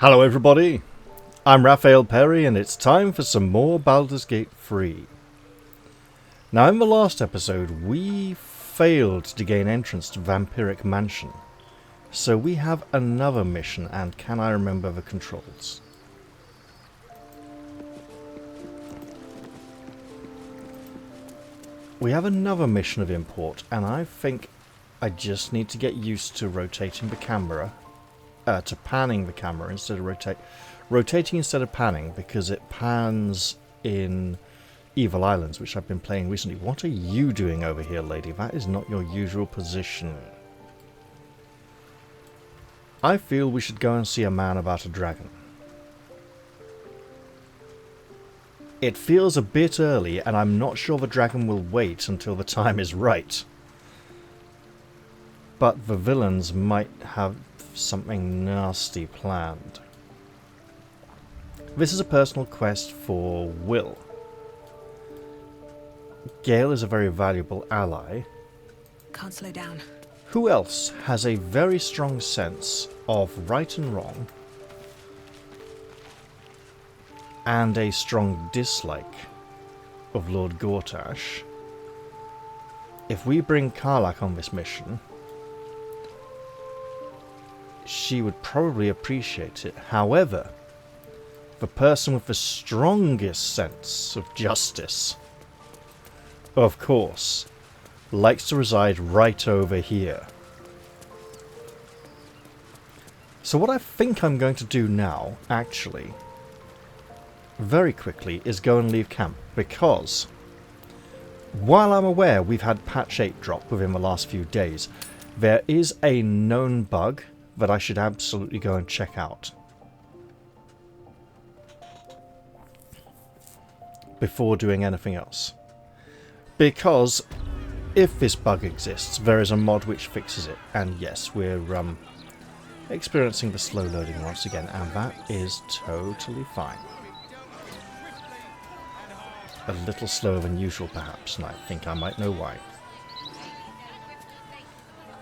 Hello everybody, I'm Raphael Perry and it's time for some more Baldur's Gate 3. Now in the last episode we failed to gain entrance to Vampiric Mansion, so we have another mission and can I remember the controls? We have another mission of import and I think I just need to get used to rotating the camera. To panning the camera instead of rotating instead of panning, because it pans in Evil Islands, which I've been playing recently. What are you doing over here, lady? That is not your usual position. I feel we should go and see a man about a dragon. It feels a bit early, and I'm not sure the dragon will wait until the time is right. But the villains might have something nasty planned. This is a personal quest for Will. Gale is a very valuable ally. Can't slow down. Who else has a very strong sense of right and wrong and a strong dislike of Lord Gortash? If we bring Karlach on this mission, she would probably appreciate it. However, the person with the strongest sense of justice, of course, likes to reside right over here. So what I think I'm going to do now, actually, very quickly, is go and leave camp, because while I'm aware we've had patch 8 drop within the last few days, there is a known bug that I should absolutely go and check out before doing anything else. Because if this bug exists, there is a mod which fixes it, and yes, we're experiencing the slow loading once again, and that is totally fine. A little slower than usual perhaps, and I think I might know why.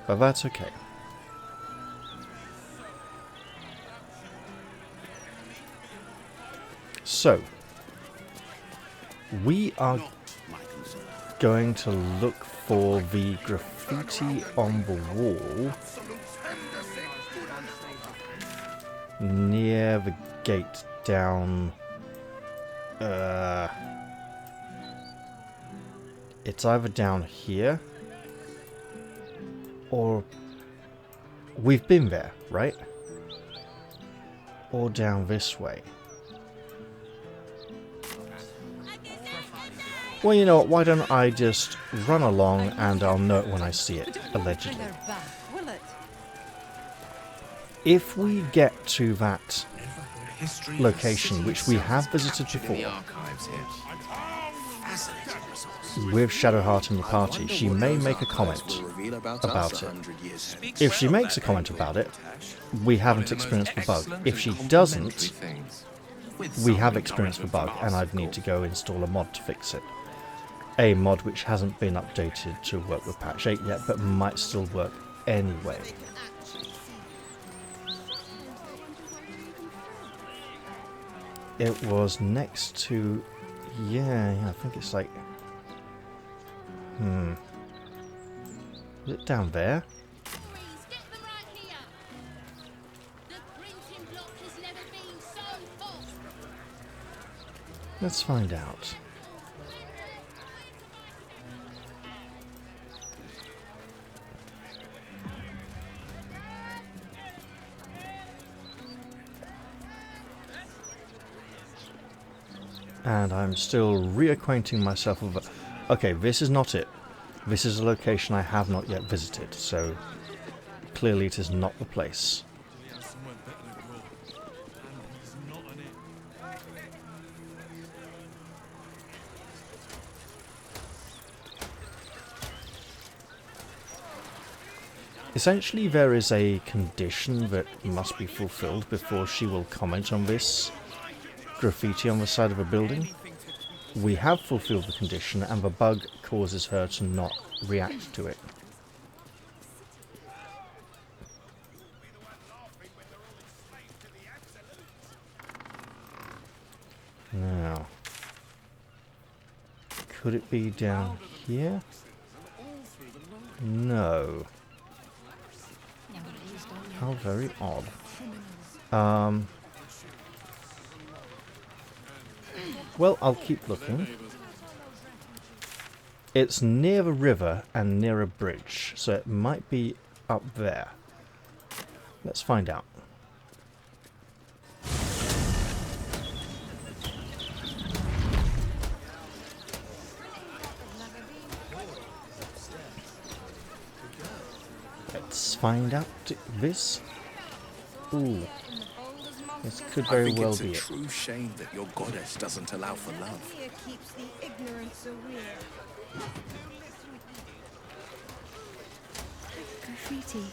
But that's okay. So, we are going to look for the graffiti on the wall near the gate down. It's either down here or we've been there, right? Or down this way. Well, you know what, why don't I just run along and I'll know it when I see it, allegedly. If we get to that location, which we have visited before, with Shadowheart in the party, she may make a comment about it. If she makes a comment about it, we haven't experienced the bug. If she doesn't, we have experienced the bug and I'd need to go install a mod to fix it. A mod which hasn't been updated to work with patch 8 yet, but might still work anyway. It was next to... yeah, I think it's like... is it down there? Let's find out. And I'm still reacquainting myself with it. Okay, this is not it. This is a location I have not yet visited, so clearly it is not the place. Essentially, there is a condition that must be fulfilled before she will comment on this graffiti on the side of a building. We have fulfilled the condition and the bug causes her to not react to it. Could it be down here? No. How very odd. Well, I'll keep looking. It's near a river and near a bridge, so it might be up there. Let's find out. Let's find out this. Ooh. This could very well be it. It's a true shame that your goddess doesn't allow for love. Keeps the ignorance away. Graffiti.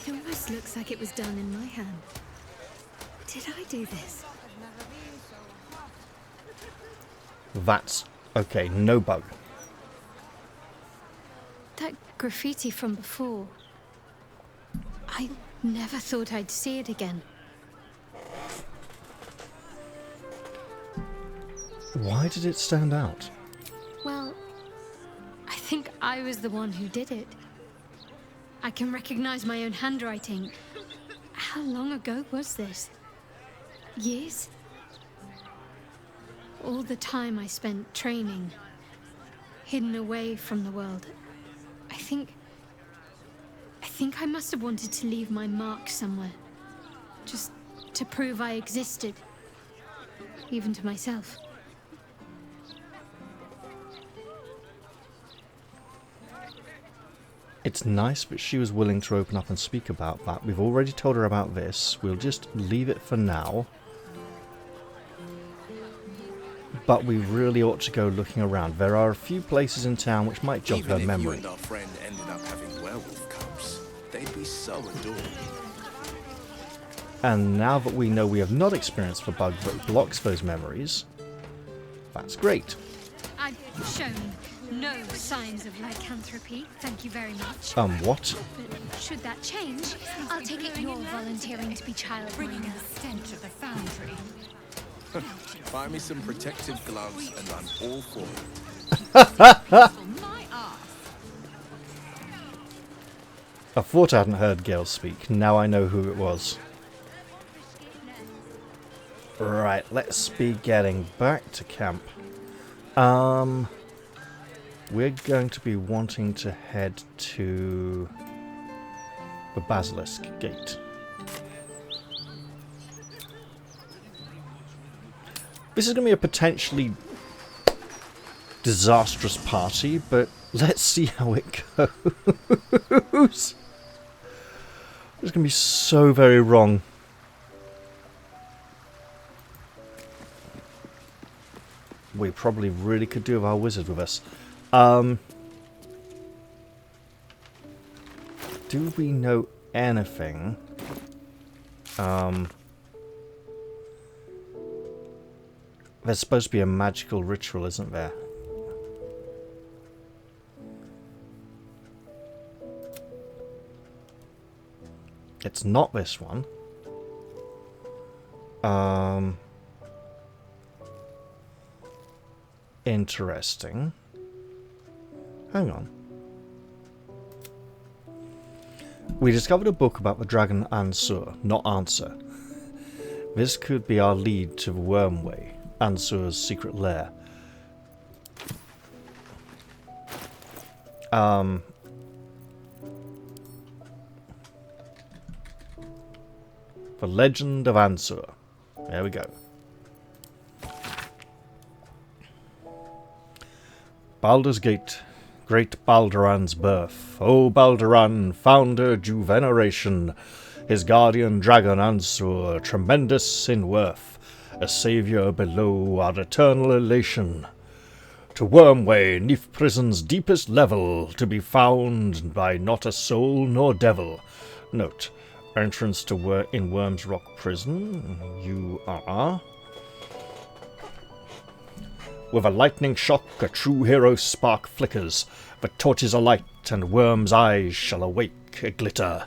It almost looks like it was done in my hand. Did I do this? That's okay, no bug. That graffiti from before. I never thought I'd see it again. Why did it stand out? Well, I think I was the one who did it. I can recognize my own handwriting. How long ago was this? Years? All the time I spent training, hidden away from the world. I think I must have wanted to leave my mark somewhere. Just to prove I existed. Even to myself. It's nice that she was willing to open up and speak about that. We've already told her about this. We'll just leave it for now. But we really ought to go looking around. There are a few places in town which might jog her memory. Even if you and our friend ended up having werewolf cubs, they'd be so adored. And now that we know we have not experienced the bug that blocks those memories, that's great. I've shown no signs of lycanthropy, thank you very much. What? But should that change, I'll take it you're volunteering to be child Bringing the stench of the foundry. Buy me some protective gloves and I'm all for it. My ass. I thought I hadn't heard Gale speak. Now I know who it was. Right, let's be getting back to camp. We're going to be wanting to head to the Basilisk Gate. This is going to be a potentially disastrous party, but let's see how it goes. It's going to be so very wrong. We probably really could do with our wizard with us. Do we know anything? There's supposed to be a magical ritual, isn't there? It's not this one. Interesting. Hang on. We discovered a book about the dragon Ansur, not Answer. This could be our lead to the Wormway, Ansur's secret lair. The Legend of Ansur. There we go. Baldur's Gate, great Balduran's birth. O Balduran, founder due veneration, his guardian dragon Ansur, tremendous in worth, a saviour below our eternal elation. To Wormway, 'neath prison's deepest level, to be found by not a soul nor devil. Note, entrance to in Worm's Rock Prison, you are. With a lightning shock, a true hero's spark flickers. The torches are light, and Worm's eyes shall awake a glitter.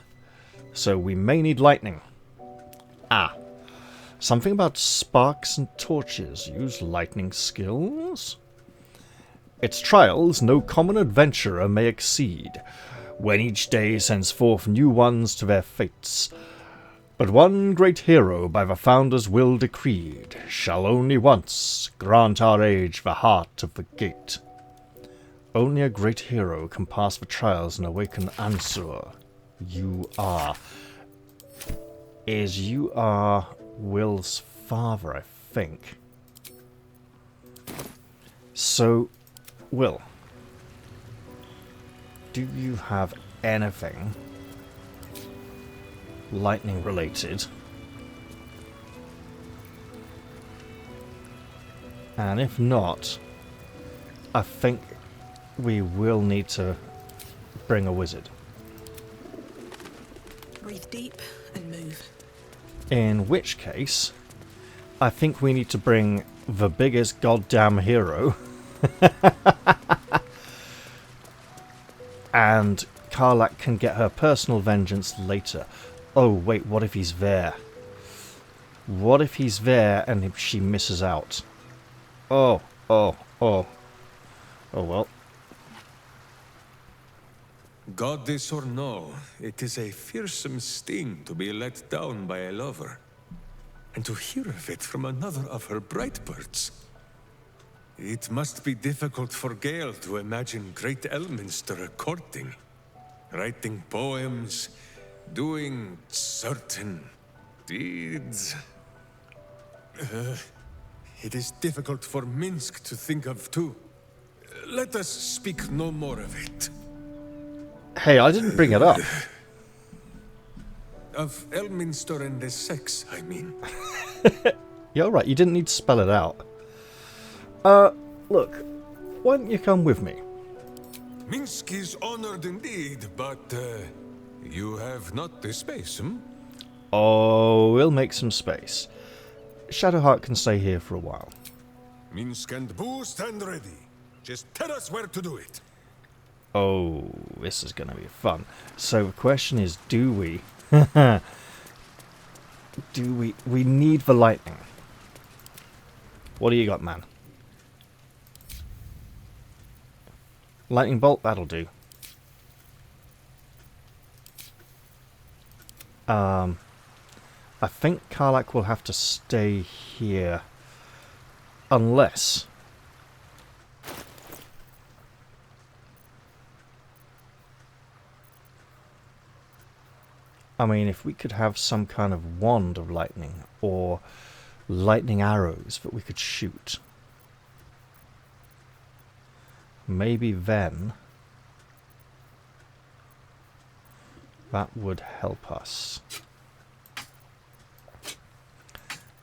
So we may need lightning. Ah. Something about sparks and torches. Use lightning skills? Its trials no common adventurer may exceed, when each day sends forth new ones to their fates. But one great hero by the founder's will decreed shall only once grant our age the heart of the gate. Only a great hero can pass the trials and awaken Ansur. You are Will's father, I think. So, Will, do you have anything lightning related? And if not, I think we will need to bring a wizard. Breathe deep and move. In which case, I think we need to bring the biggest goddamn hero. And Karlak can get her personal vengeance later. Oh, wait, what if he's there? What if he's there and she misses out? Oh. Oh well. Goddess or no, it is a fearsome sting to be let down by a lover. And to hear of it from another of her bright birds. It must be difficult for Gale to imagine great Elminster courting, writing poems, doing certain deeds. It is difficult for Minsk to think of too. Let us speak no more of it. Hey, I didn't bring it up. Of Elminster and the sex, I mean. You're right, you didn't need to spell it out. Look, why don't you come with me? Minsk is honored indeed, but you have not the space, hmm? Oh, we'll make some space. Shadowheart can stay here for a while. Minsk and Boo stand ready. Just tell us where to do it. Oh, this is going to be fun. So the question is, do we... we need the lightning. What do you got, man? Lightning bolt, that'll do. I think Karlak will have to stay here. Unless... I mean, if we could have some kind of wand of lightning, or lightning arrows that we could shoot, maybe then that would help us.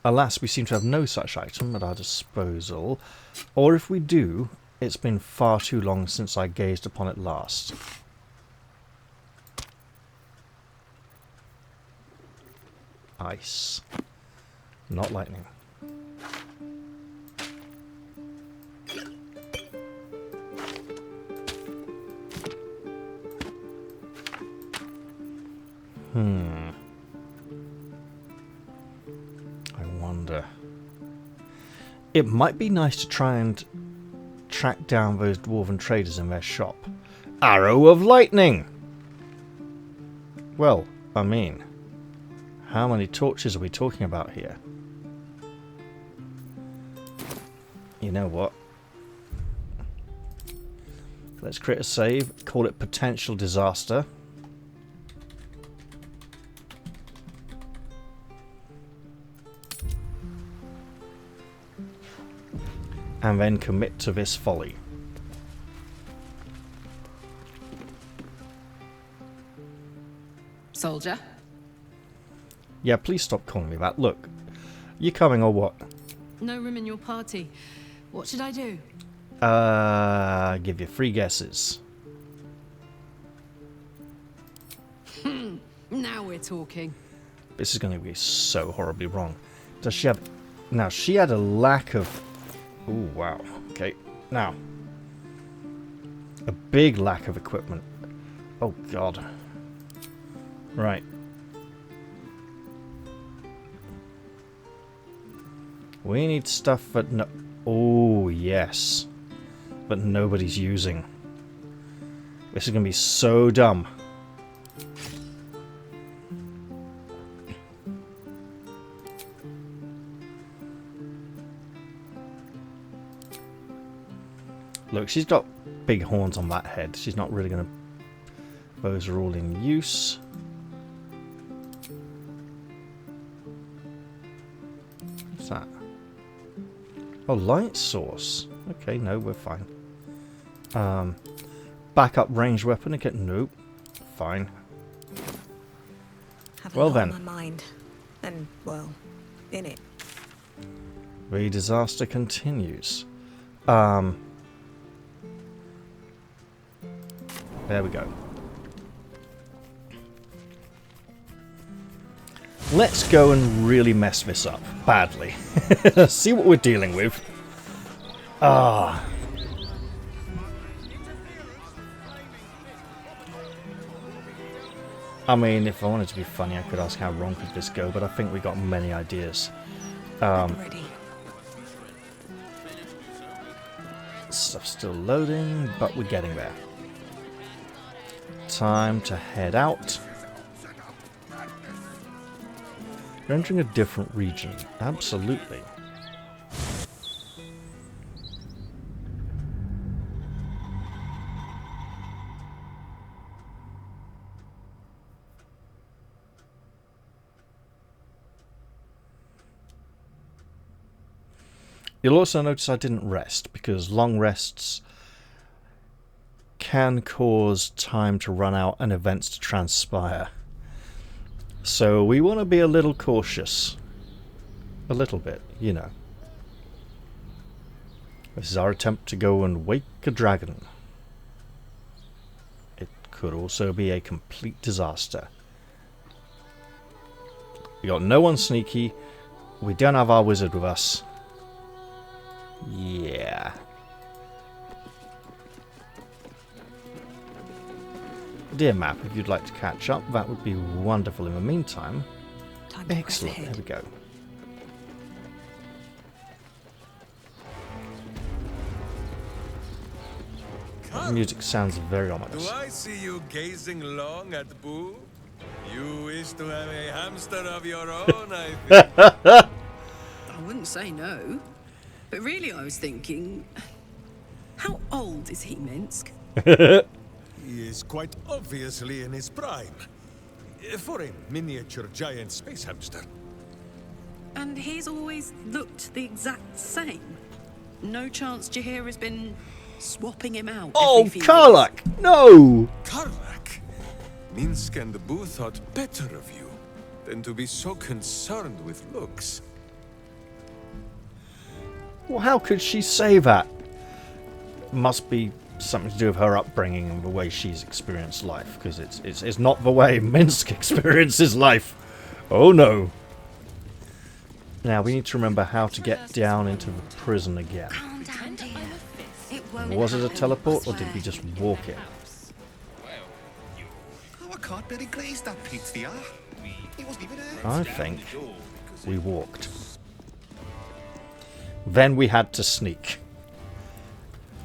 Alas, we seem to have no such item at our disposal, or if we do, it's been far too long since I gazed upon it last. Ice. Not lightning. I wonder. It might be nice to try and track down those dwarven traders in their shop. Arrow of lightning! Well, I mean... how many torches are we talking about here? You know what? Let's create a save, call it potential disaster. And then commit to this folly. Soldier? Yeah, please stop calling me that. Look, you coming or what? No room in your party. What should I do? Give you 3 guesses. Now we're talking. This is going to be so horribly wrong. Does she have... Now, she had a lack of... Ooh, wow. Okay, now. A big lack of equipment. Oh, God. Right. We need stuff that... No oh, yes. but nobody's using. This is going to be so dumb. Look, she's got big horns on that head. She's not really going to... Those are all in use. What's that? Oh, light source. Okay, no, we're fine. Backup ranged weapon again. Nope. Fine. Have Well a lot then. on my mind. And, well, in it. The disaster continues. There we go. Let's go and really mess this up badly. See what we're dealing with. I mean, if I wanted to be funny, I could ask how wrong could this go, but I think we got many ideas. Ready. Stuff's still loading, but we're getting there. Time to head out. We're entering a different region. Absolutely. You'll also notice I didn't rest, because long rests can cause time to run out and events to transpire. So we want to be a little cautious. A little bit, you know. This is our attempt to go and wake a dragon. It could also be a complete disaster. We got no one sneaky. We don't have our wizard with us. Yeah. Dear map, if you'd like to catch up, that would be wonderful. In the meantime, Time to press excellent. There ahead. we go. The music sounds very Do ominous. I see you gazing long at Boo? You wish to have a hamster of your own, I think. I wouldn't say no. But really, I was thinking, how old is he, Minsk? He is quite obviously in his prime. For a miniature giant space hamster. And he's always looked the exact same. No chance Jahir has been swapping him out. Oh, every few Karlak! No! Karlak! Minsk and Boo thought better of you than to be so concerned with looks. Well, how could she say that? Must be something to do with her upbringing and the way she's experienced life, because it's not the way Minsk experiences life. Oh no. Now we need to remember how to get down into the prison again. Calm down, dear. It won't Was it a happen, teleport I or did we swear. just walk it? Oh, I can't really glaze that pizza. He wasn't even there. I think we walked. Then we had to sneak.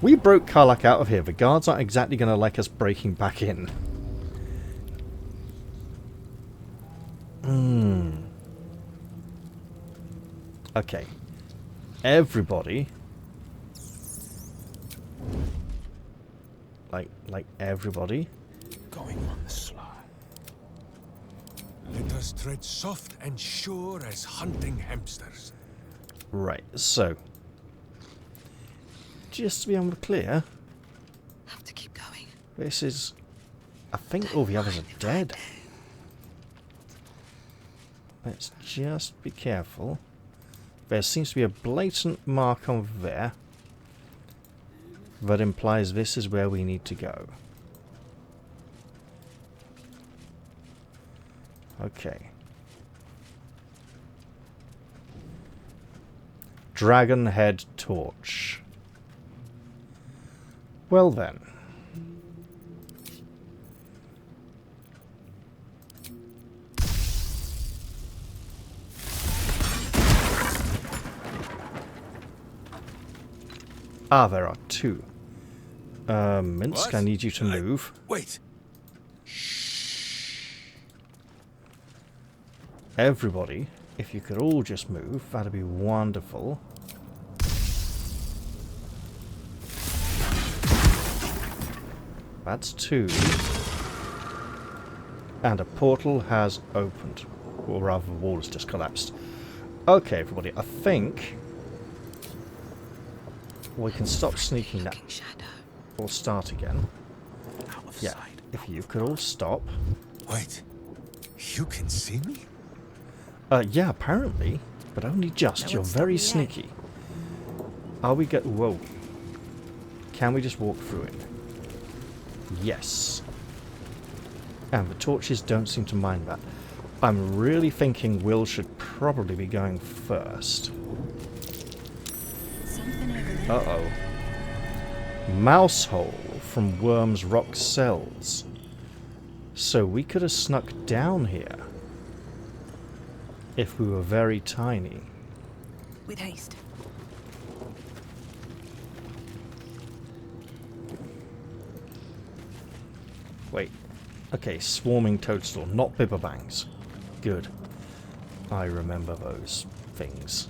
We broke Karlak out of here. The guards aren't exactly going to like us breaking back in. Okay. Everybody. Like everybody. Going on the sly. Let us tread soft and sure as hunting hamsters. Right, so. Just to be on the clear, Have to keep going. this is... I think all the others are dead. Let's just be careful. There seems to be a blatant mark on there that implies this is where we need to go. Okay. Dragon head torch. Well then. Ah, there are two. Minsk, What? I need you to move. Wait. Everybody, if you could all just move, that'd be wonderful. That's 2. And a portal has opened. Or rather, the wall has just collapsed. Okay, everybody, I think we can stop sneaking now. We'll start again. Yeah, if you could all stop. Wait. You can see me? Yeah, apparently. But only just. You're very sneaky. Are we get... Whoa. Can we just walk through it? Yes. And the torches don't seem to mind that. I'm really thinking Will should probably be going first. Uh-oh. Mouse hole from Worm's rock cells. So we could have snuck down here if we were very tiny. With haste. Wait. Okay, swarming toadstool, not bibberbangs. Good. I remember those things.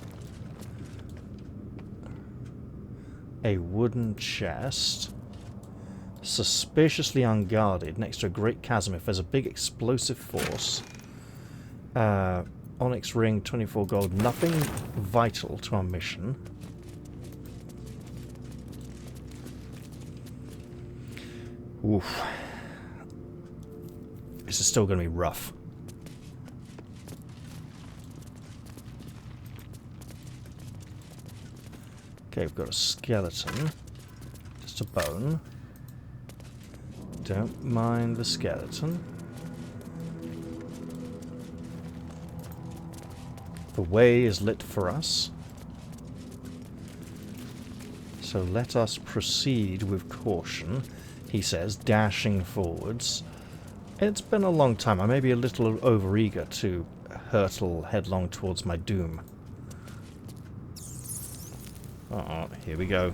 A wooden chest. Suspiciously unguarded next to a great chasm if there's a big explosive force. Onyx ring, 24 gold. Nothing vital to our mission. Oof. This is still going to be rough. Okay, we've got a skeleton. Just a bone. Don't mind the skeleton. The way is lit for us. So let us proceed with caution, he says, dashing forwards. It's been a long time. I may be a little overeager to hurtle headlong towards my doom. Uh-oh, here we go.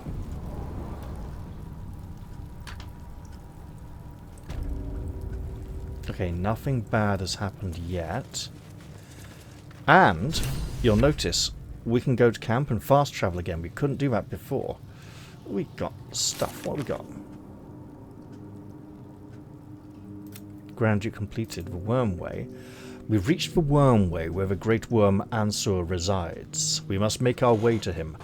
Okay, nothing bad has happened yet. And, you'll notice, we can go to camp and fast travel again. We couldn't do that before. We got stuff. What have we got? Grandeur completed. The Wormway. We've reached the Wormway, where the great worm Ansur resides. We must make our way to him.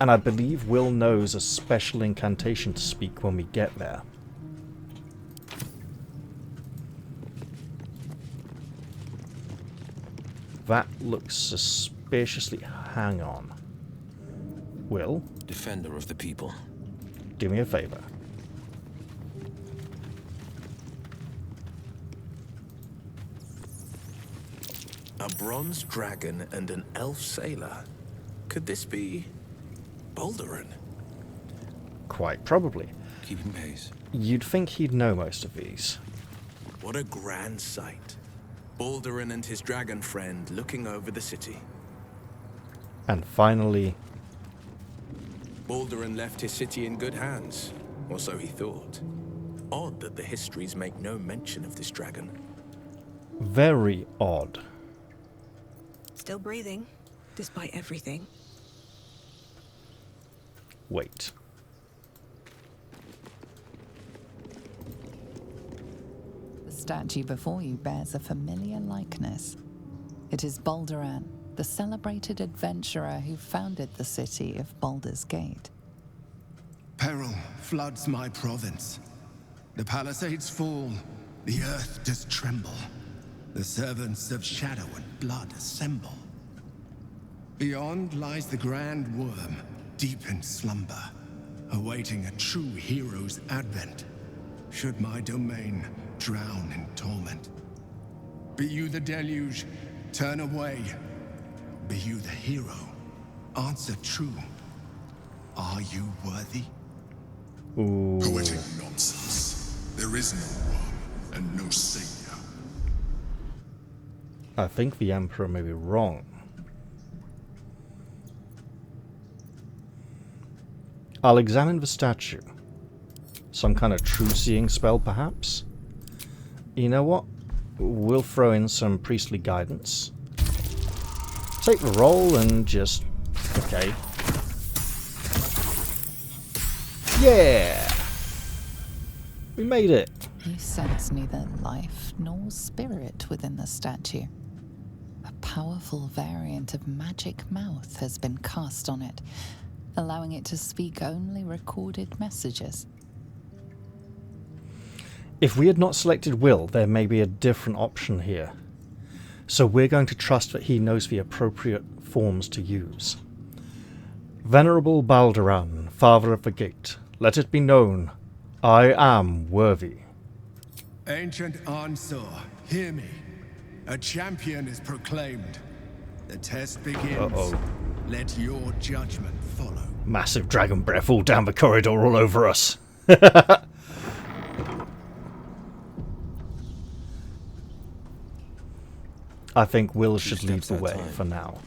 And I believe Will knows a special incantation to speak when we get there. That looks suspiciously... Hang on. Will? Defender of the people. Do me a favor. A bronze dragon and an elf sailor. Could this be Baldur? Quite probably. Keeping pace. You'd think he'd know most of these. What a grand sight. Baldur and his dragon friend looking over the city. And finally... Baldur left his city in good hands, or so he thought. Odd that the histories make no mention of this dragon. Very odd. Still breathing, despite everything. Wait. The statue before you bears a familiar likeness. It is Baldur, the celebrated adventurer who founded the city of Baldur's Gate. Peril floods my province. The palisades fall, the earth does tremble. The servants of shadow and blood assemble. Beyond lies the grand worm, deep in slumber, awaiting a true hero's advent. Should my domain drown in torment. Be you the deluge, turn away. Be you the hero, answer true. Are you worthy? Ooh. Poetic nonsense. There is no worm and no savior. I think the Emperor may be wrong. I'll examine the statue. Some kind of true seeing spell, perhaps? You know what? We'll throw in some priestly guidance. Take the roll and just... Okay. Yeah! We made it! You sense neither life nor spirit within the statue. A powerful variant of magic mouth has been cast on it, allowing it to speak only recorded messages. If we had not selected Will, there may be a different option here. So we're going to trust that he knows the appropriate forms to use. Venerable Baldur, Father of the Gate, let it be known, I am worthy. Ancient Ansur, hear me. A champion is proclaimed. The test begins. Uh-oh. Let your judgment follow. Massive dragon breath all down the corridor all over us. I think Will should lead the way for now.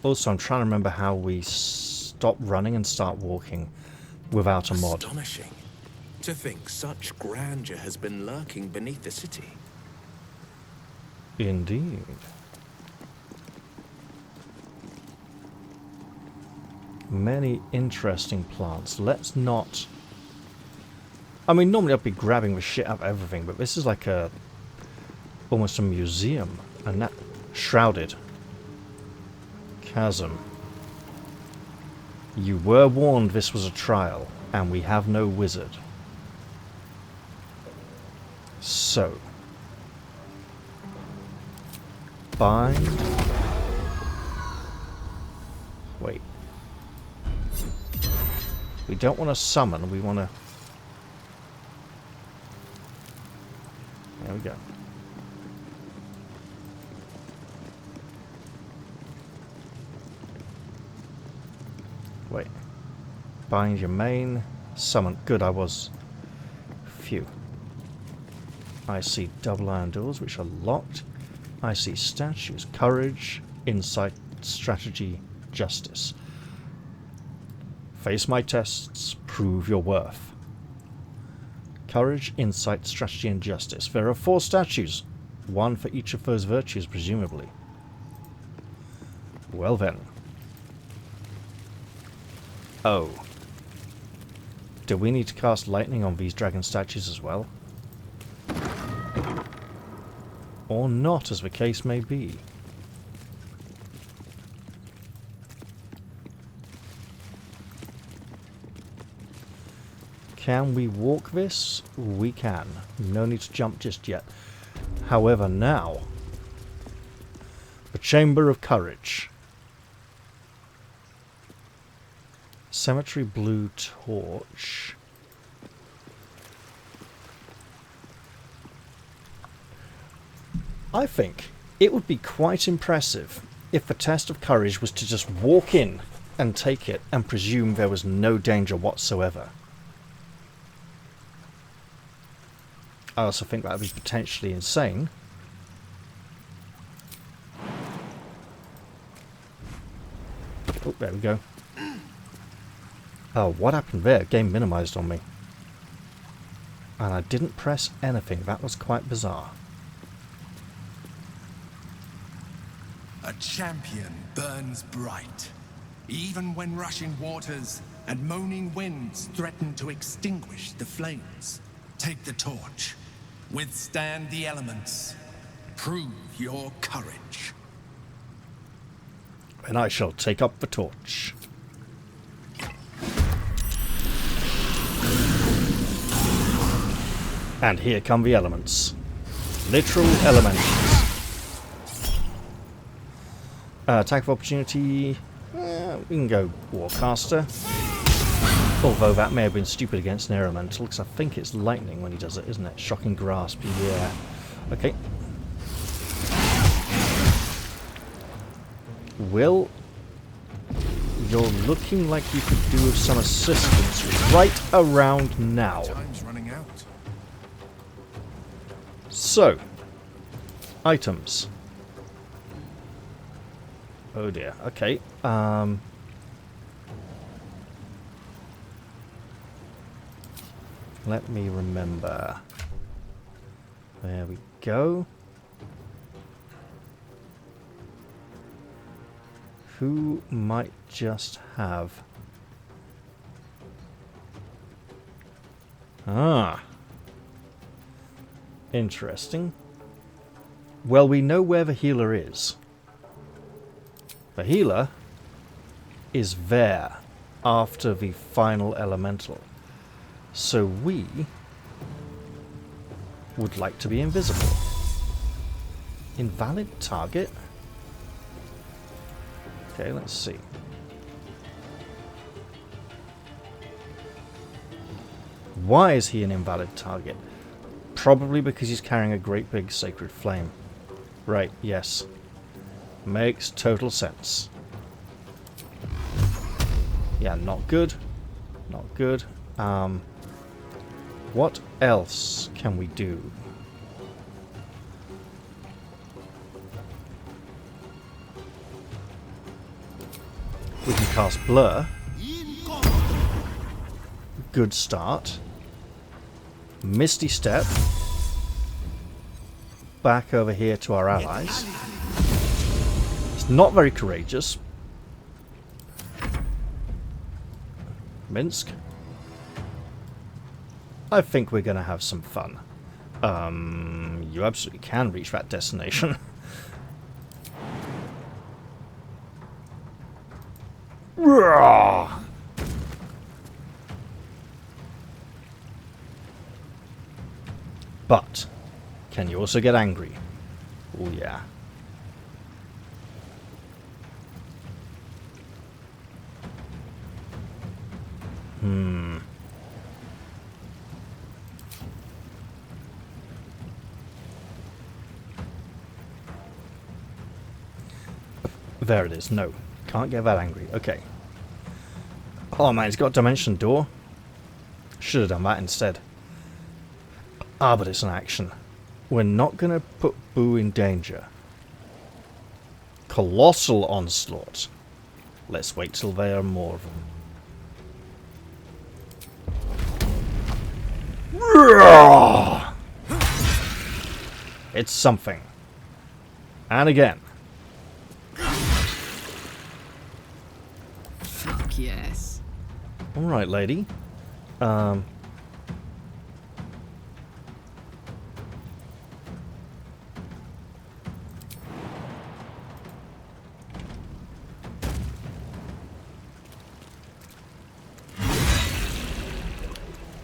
Also, I'm trying to remember how we stop running and start walking without a mod. Astonishing. To think such grandeur has been lurking beneath the city. Indeed. Many interesting plants. Let's not... I mean, normally I'd be grabbing the shit out of everything, but this is like a... almost a museum. And that... Shrouded. Chasm. You were warned this was a trial, and we have no wizard. So... Bind... Wait. We don't want to summon, we want to... There we go. Wait. Bind your main. Summon. Good, I was... Phew. I see double iron doors, which are locked. I see statues. Courage, insight, strategy, justice. Face my tests, prove your worth. Courage, insight, strategy, and justice. There are 4 statues. 1 for each of those virtues, presumably. Well then. Oh. Do we need to cast lightning on these dragon statues as well? Or not, as the case may be. Can we walk this? We can. No need to jump just yet. However, now... The Chamber of Courage. Cemetery Blue Torch. I think it would be quite impressive if the test of courage was to just walk in and take it and presume there was no danger whatsoever. I also think that would be potentially insane. Oh, there we go. Oh, what happened there? Game minimized on me. And I didn't press anything. That was quite bizarre. A champion burns bright, even when rushing waters and moaning winds threaten to extinguish the flames. Take the torch. Withstand the elements. Prove your courage. And I shall take up the torch. And here come the elements. Literal elements. Attack of opportunity. We can go Warcaster. Although that may have been stupid against an air elemental, because I think it's lightning when he does it, isn't it? Shocking grasp, yeah. Okay. Will, you're looking like you could do with some assistance right around now. Time's running out. So, items. Oh dear, okay. Let me remember. There we go. Who might just have... Ah. Interesting. Well, we know where the healer is. The healer is there after the final elemental. So we would like to be invisible. Invalid target? Okay, let's see. Why is he an invalid target? Probably because he's carrying a great big sacred flame. Right, yes. Makes total sense. Yeah, not good. Not good. What else can we do? We can cast Blur. Good start. Misty Step. Back over here to our allies. It's not very courageous. Minsk. I think we're going to have some fun. You absolutely can reach that destination. But, can you also get angry? Oh yeah. There it is. No. Can't get that angry. Okay. Oh man, it's got a dimension door. Should have done that instead. Ah, but it's an action. We're not going to put Boo in danger. Colossal Onslaught. Let's wait till there are more of them. It's something. And again. Fuck yes. Alright, lady.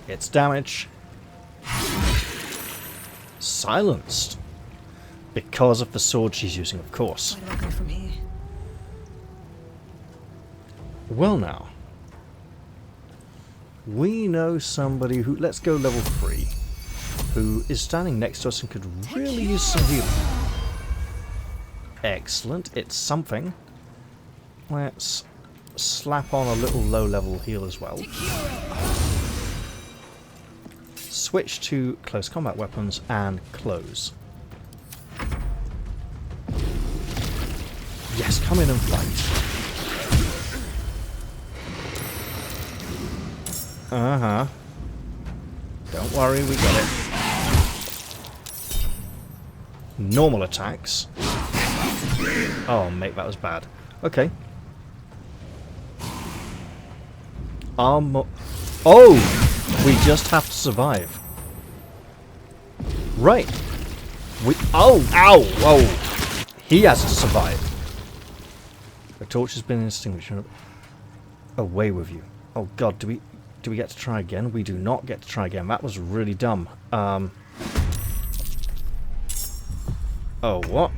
It's damage. Silenced. Because of the sword she's using, of course. Where do I go from here? Well now. We know somebody who... Let's go level 3. Who is standing next to us and could really use some healing. Excellent. It's something. Let's slap on a little low-level heal as well. Switch to close combat weapons and close. Yes, come in and fight. Uh-huh. Don't worry, we got it. Normal attacks. Oh, mate, that was bad. Okay. Oh! We just have to survive. Right. Oh! Ow! Whoa! He has to survive. The torch has been extinguished. Away with you. Oh god, do we get to try again? We do not get to try again. That was really dumb. Oh, what?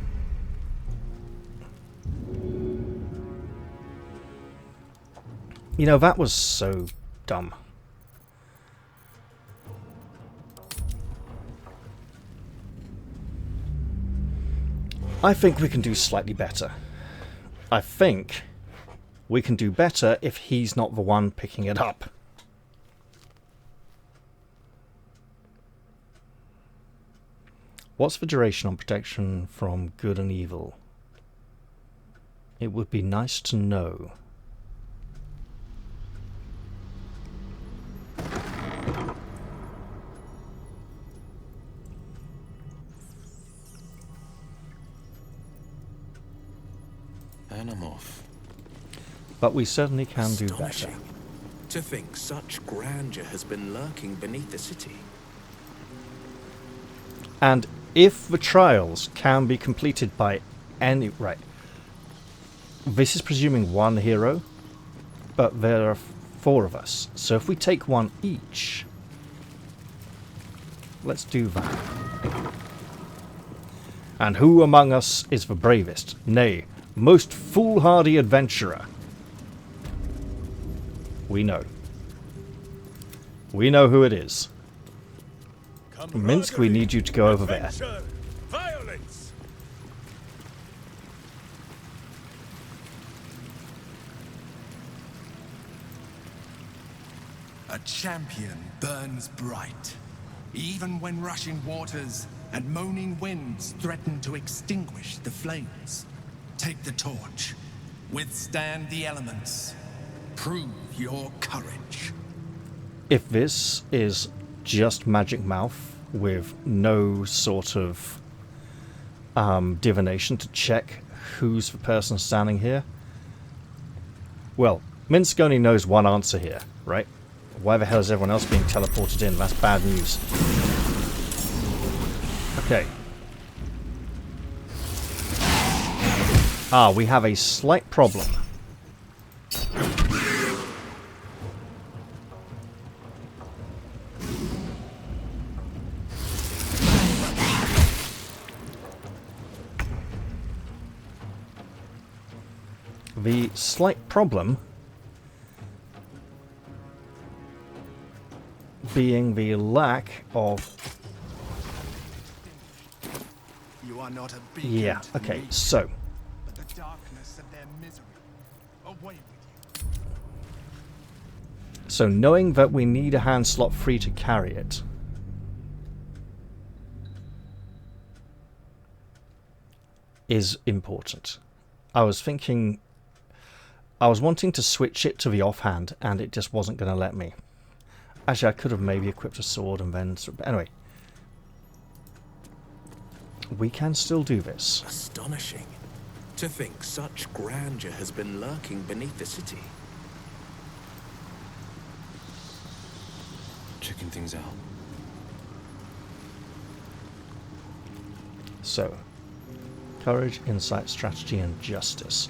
You know, that was so dumb. I think we can do slightly better. I think we can do better if he's not the one picking it up. What's the duration on protection from good and evil? It would be nice to know. And I'm off. But we certainly can do better. Astonishing. To think such grandeur has been lurking beneath the city. And if the trials can be completed by any... Right. This is presuming one hero, but there are 4 of us. So if we take one each... Let's do that. And who among us is the bravest, nay, most foolhardy adventurer? We know. We know who it is. Minsk, we need you to go over there. Violence. A champion burns bright, even when rushing waters and moaning winds threaten to extinguish the flames. Take the torch. Withstand the elements. Prove your courage. If this is just magic mouth with no sort of divination to check who's the person standing here, well, Minsk only knows one answer here, right? Why the hell is everyone else being teleported in? That's bad news. Okay. Ah, we have a slight problem. The slight problem being the lack of... You are not a yeah, okay, so... but the darkness of their misery. Away with you. So knowing that we need a hand slot free to carry it... is important. I was thinking... I was wanting to switch it to the offhand, and it just wasn't going to let me. Actually, I could have maybe equipped a sword and then... Anyway. We can still do this. Astonishing. To think such grandeur has been lurking beneath the city. Checking things out. So, courage, insight, strategy, and justice.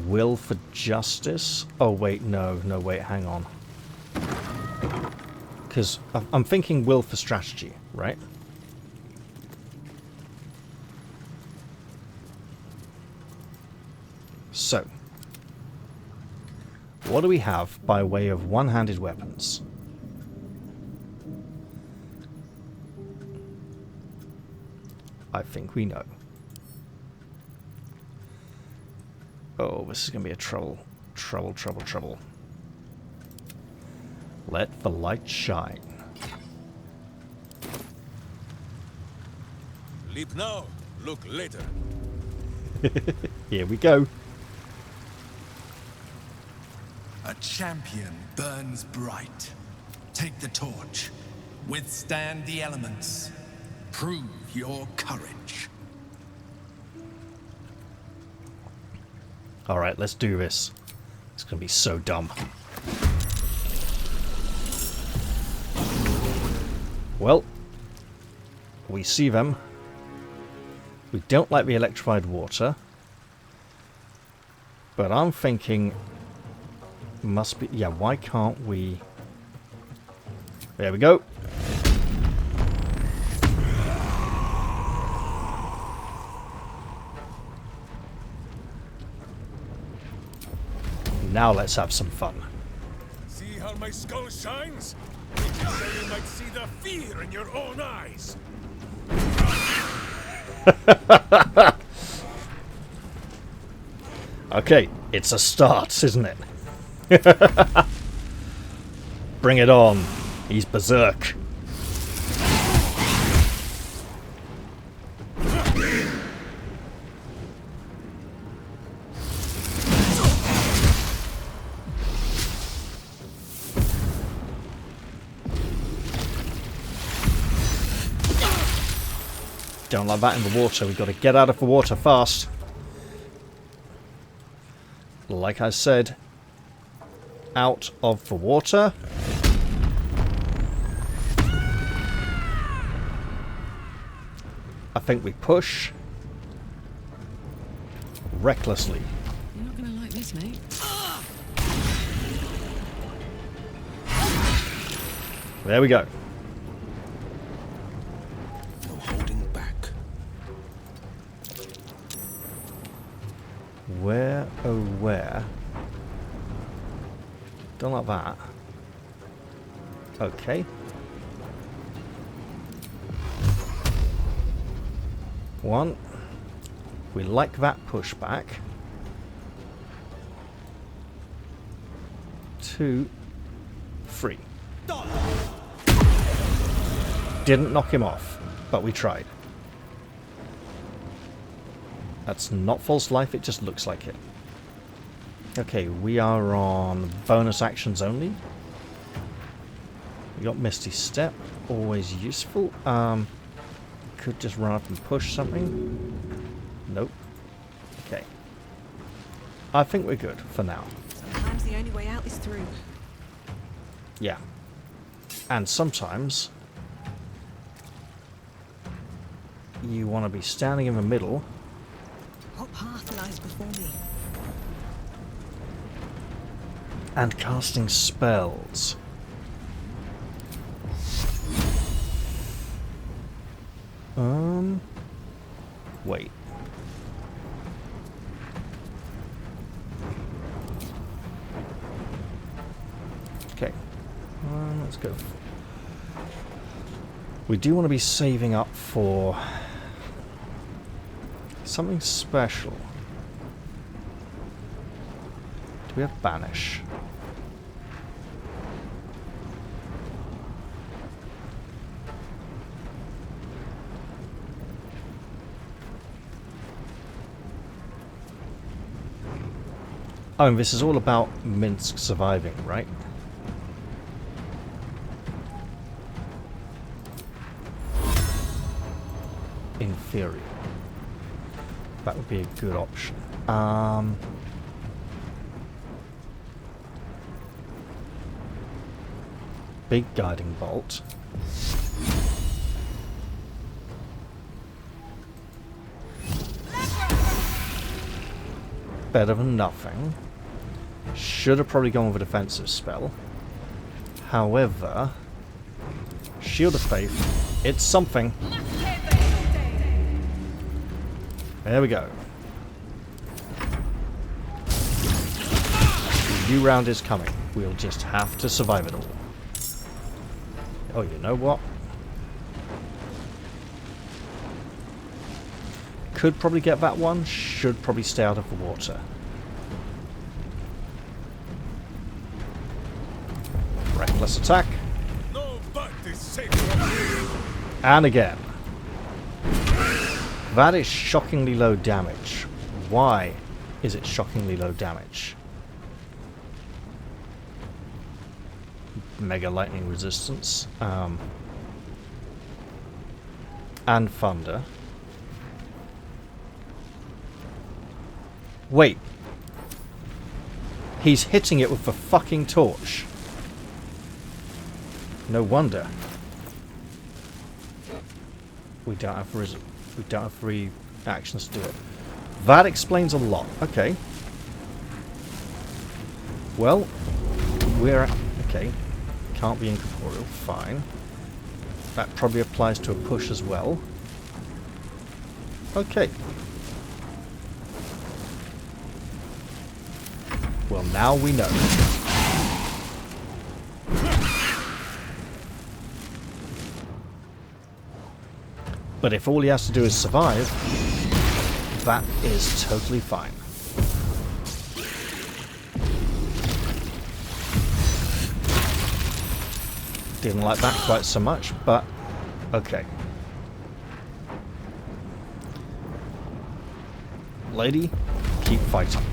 Will for justice? Oh, wait, no, wait, hang on. Because I'm thinking will for strategy, right? So, what do we have by way of one-handed weapons? I think we know. Oh, this is going to be a trouble. Trouble. Let the light shine. Leap now, look later. Here we go. A champion burns bright. Take the torch. Withstand the elements. Prove your courage. Alright, let's do this. It's going to be so dumb. Well, we see them. We don't like the electrified water. But I'm thinking... must be... yeah, why can't we... there we go. Now let's have some fun. See how my skull shines? So you might see the fear in your own eyes. Okay, it's a start, isn't it? Bring it on. He's berserk. Don't like that in the water. We've got to get out of the water fast. like I said, out of the water. I think we push recklessly. You're not going to like this, mate. There we go. No holding back. Where, oh where? Don't like that. Okay. One. We like that pushback. 2, 3. Didn't knock him off, but we tried. That's not false life, it just looks like it. Okay, we are on bonus actions only. We got Misty Step, always useful. Could just run up and push something. Nope. Okay. I think we're good for now. Sometimes the only way out is through. Yeah. And sometimes you want to be standing in the middle. What path lies before me? And casting spells. Wait. Okay. Let's go. We do want to be saving up for something special. Do we have Banish? Oh, and this is all about Minsk surviving, right? In theory. That would be a good option. Big guiding bolt. Better than nothing. Should have probably gone with a defensive spell. However, Shield of Faith, it's something. There we go. The new round is coming. We'll just have to survive it all. Oh, you know what? Could probably get that one. Should probably stay out of the water. Reckless attack. And again. That is shockingly low damage. Why is it shockingly low damage? Mega lightning resistance. And thunder. Wait. He's hitting it with the fucking torch. No wonder. We don't have three actions to do it. That explains a lot. Okay. Well, we're at... Okay. Can't be incorporeal. Fine. That probably applies to a push as well. Okay. Well, now we know. But if all he has to do is survive, that is totally fine. Didn't like that quite so much, but okay. Lady, keep fighting.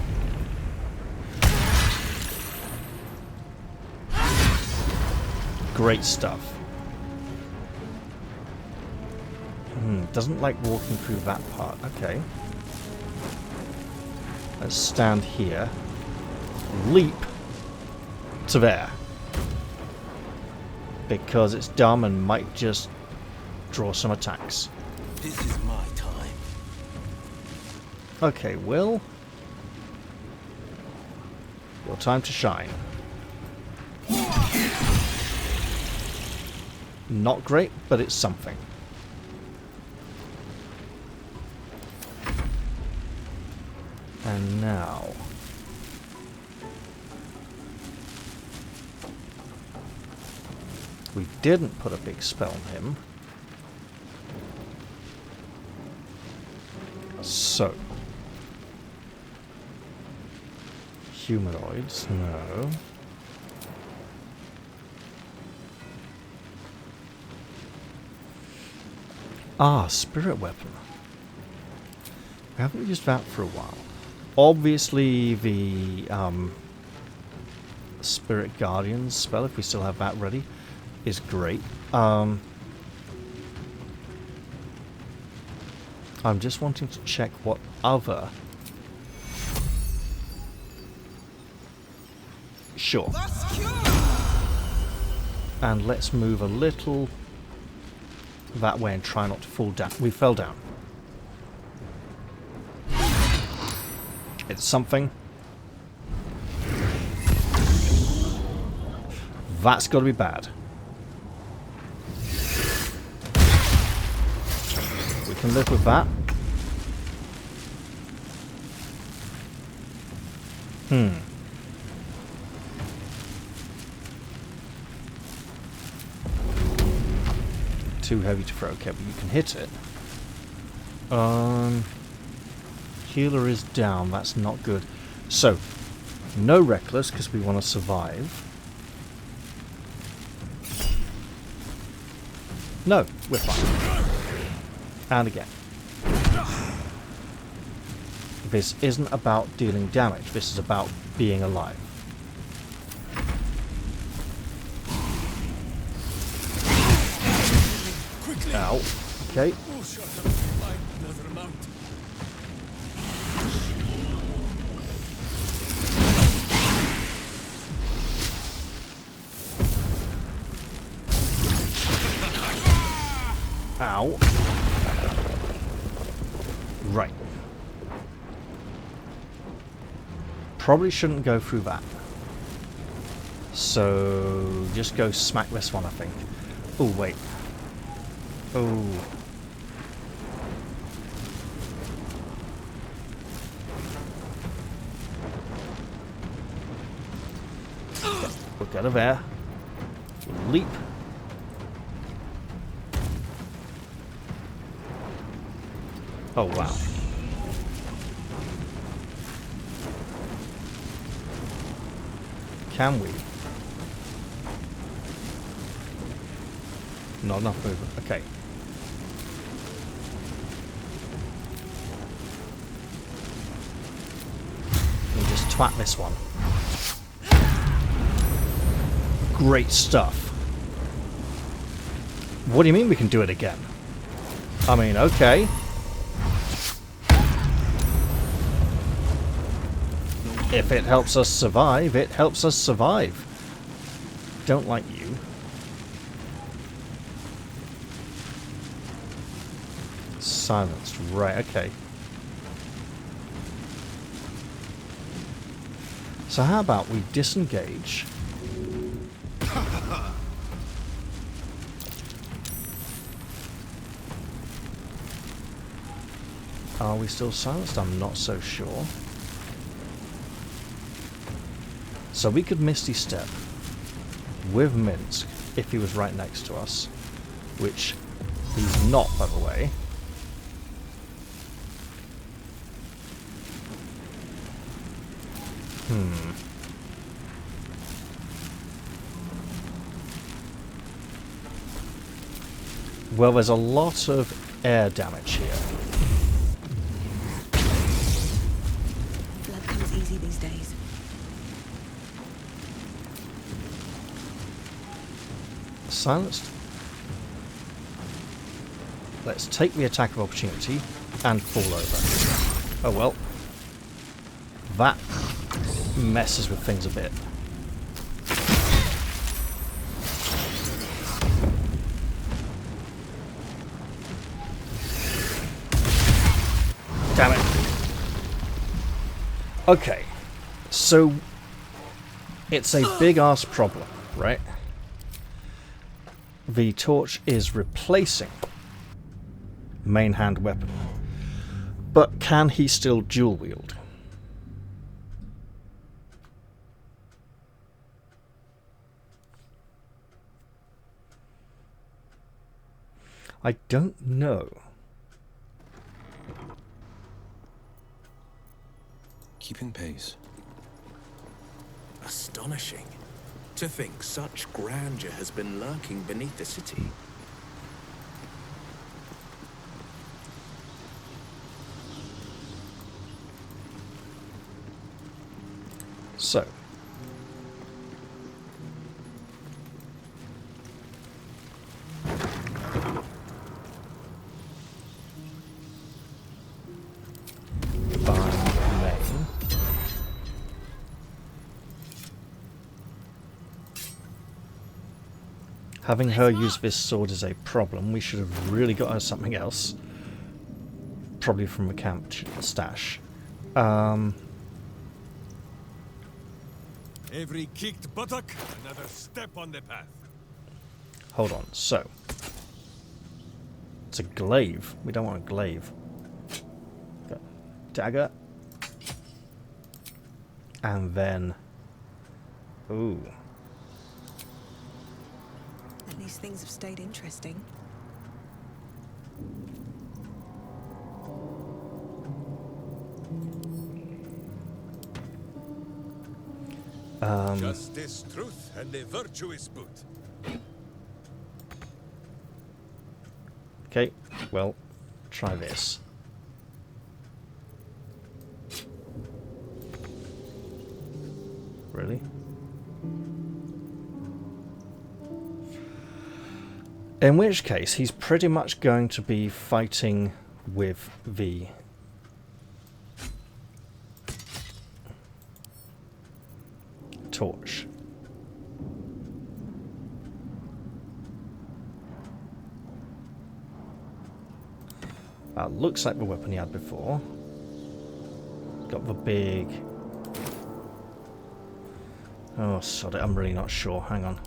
Great stuff. Doesn't like walking through that part. Okay. Let's stand here. leap to there. Because it's dumb and might just draw some attacks. This is my time. Okay, Will. Your time to shine. Not great, but it's something. And now... we didn't put a big spell on him. So... humanoids, no. Ah, spirit weapon. We haven't used that for a while. Obviously the Spirit Guardians spell, if we still have that ready, is great. I'm just wanting to check what other... Sure. And let's move a little that way and try not to fall down. We fell down. It's something. That's got to be bad. We can live with that. Too heavy to throw. Okay, but you can hit it. Healer is down. That's not good. So, no reckless because we want to survive. No, we're fine. And again. This isn't about dealing damage. This is about being alive. Ow. Okay. Ow. Right. Probably shouldn't go through that. So just go smack this one, I think. Oh, wait. Oh. We'll get her there. Leap. Oh, wow. Can we? Not enough movement. Okay. We'll just twat this one. Great stuff. What do you mean we can do it again? I mean, okay. If it helps us survive, it helps us survive. Don't like you. Silenced. Right, okay. So how about we disengage? Are we still silenced? I'm not so sure. So we could Misty Step with Minsk if he was right next to us, which he's not, by the way. Well, there's a lot of air damage here. Blood comes easy these days. Silenced. Let's take the attack of opportunity and fall over. Oh well. That messes with things a bit. Damn it. Okay, so it's a big ass problem, right? The torch is replacing main hand weapon, but can he still dual wield? I don't know. Keeping pace. Astonishing. To think such grandeur has been lurking beneath the city. So. Having her use this sword is a problem. We should have really got her something else. Probably from a camp stash. Every kicked buttock, another step on the path. Hold on, so. It's a glaive. We don't want a glaive. Got dagger. And then. Ooh. At least things have stayed interesting. Justice, truth, and the virtuous boot. Okay, well, try this. Really? In which case, he's pretty much going to be fighting with the torch. That looks like the weapon he had before. Got the big... Oh, sod it, I'm really not sure. Hang on.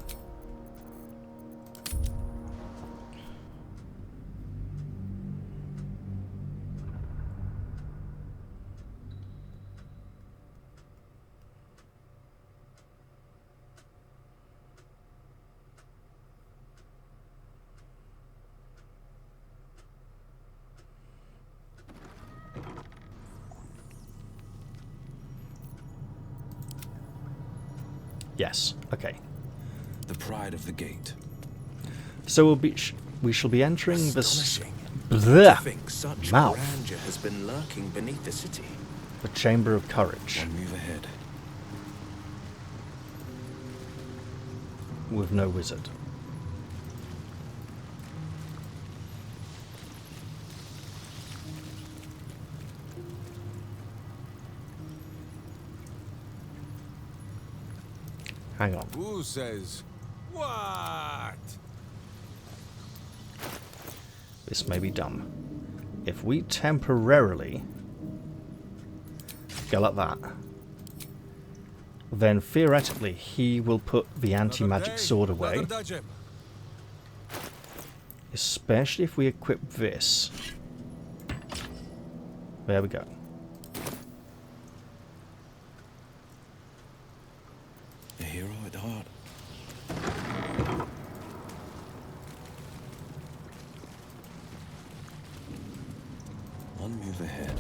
Yes. Okay. The pride of the gate. So we shall be entering this mouth. Grandeur has been lurking beneath the city. The Chamber of Courage. One move ahead. With no wizard. Hang on. Who says what? This may be dumb. If we temporarily go like that, then theoretically he will put the anti-magic sword away. Especially if we equip this. There we go. A hero at heart. One move ahead.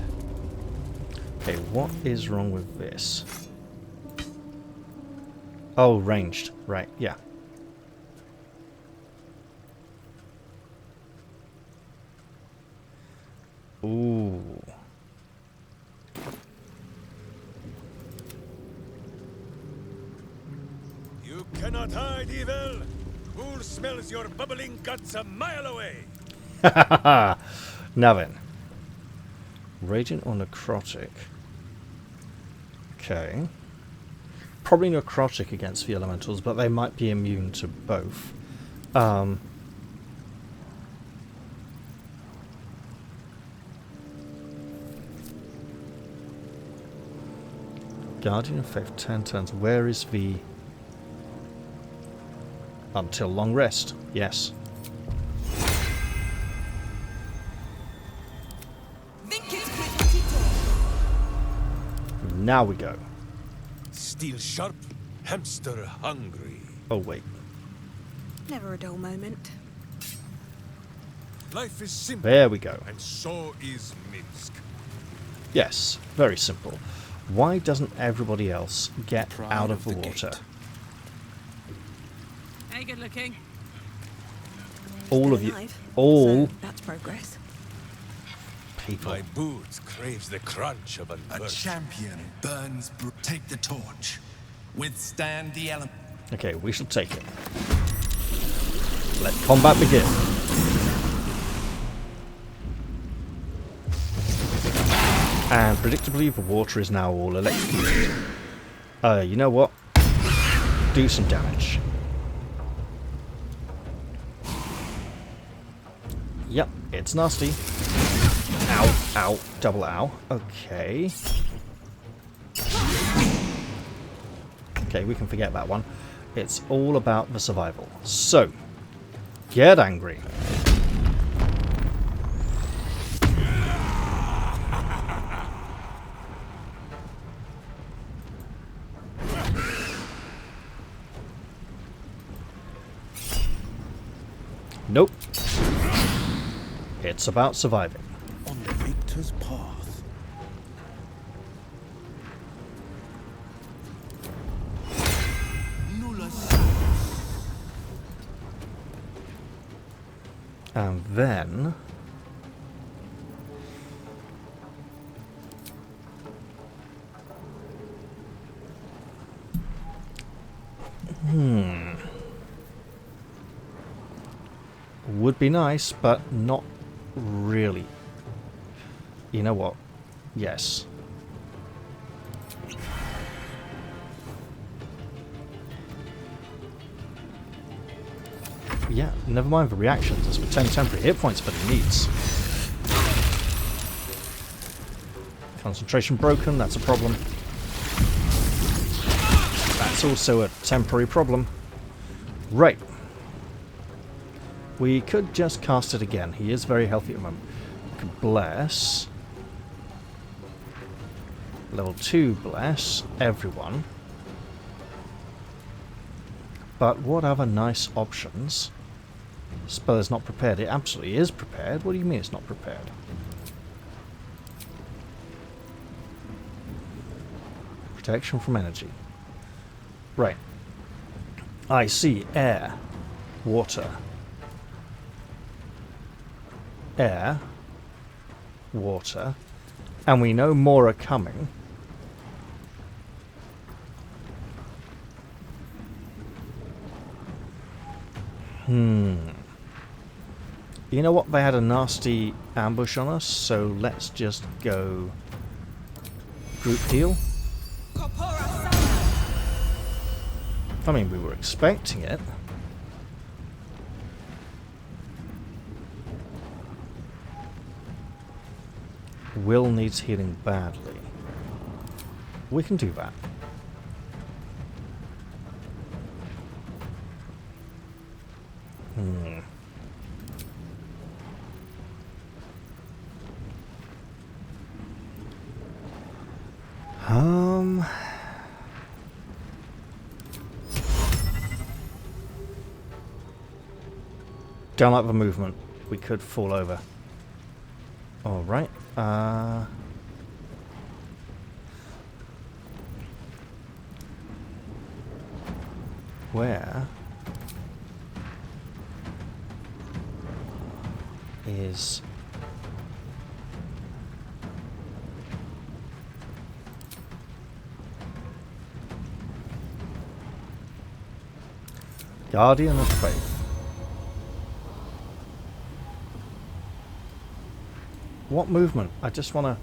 Okay, what is wrong with this? Oh, ranged. Right, yeah. Ooh. You cannot hide evil. Who smells your bubbling guts a mile away? Now then. Radiant or necrotic? Okay. probably necrotic against the elementals, but they might be immune to both. Guardian of Faith, 10 turns. Where is the... Until long rest. Yes. Now we go. Steel sharp, hamster hungry. Oh, wait. Never a dull moment. Life is simple. There we go. And so is Minsk. Yes, very simple. Why doesn't everybody else get out of the water? Hey, good looking. All of you. Alive. All So that's progress. people. My boots craves the crunch of a champion burns. Take the torch. Withstand the element. Okay, we shall take it. Let combat begin. And predictably, the water is now all electrocuted. You know what? Do some damage. Yep, it's nasty. Ow, ow, double ow. Okay. Okay, we can forget that one. It's all about the survival. So, get angry. Nope. It's about surviving. On the victor's path. And then... Would be nice, but not really. You know what? Yes. Yeah, never mind the reactions. It's for 10 temporary hit points, but he needs. Concentration broken, that's a problem. That's also a temporary problem. Right. We could just cast it again. He is very healthy at the moment. We could bless. Level 2 bless everyone. But what other nice options? Spell is not prepared. It absolutely is prepared. What do you mean it's not prepared? Protection from energy. Right. I see. Air. Water. Air. Water. And we know more are coming. You know what? They had a nasty ambush on us, so let's just go group heal. I mean, we were expecting it. Will needs healing badly. We can do that. Don't like the movement. We could fall over. Alright. Where is Guardian of Faith? What movement? I just want to...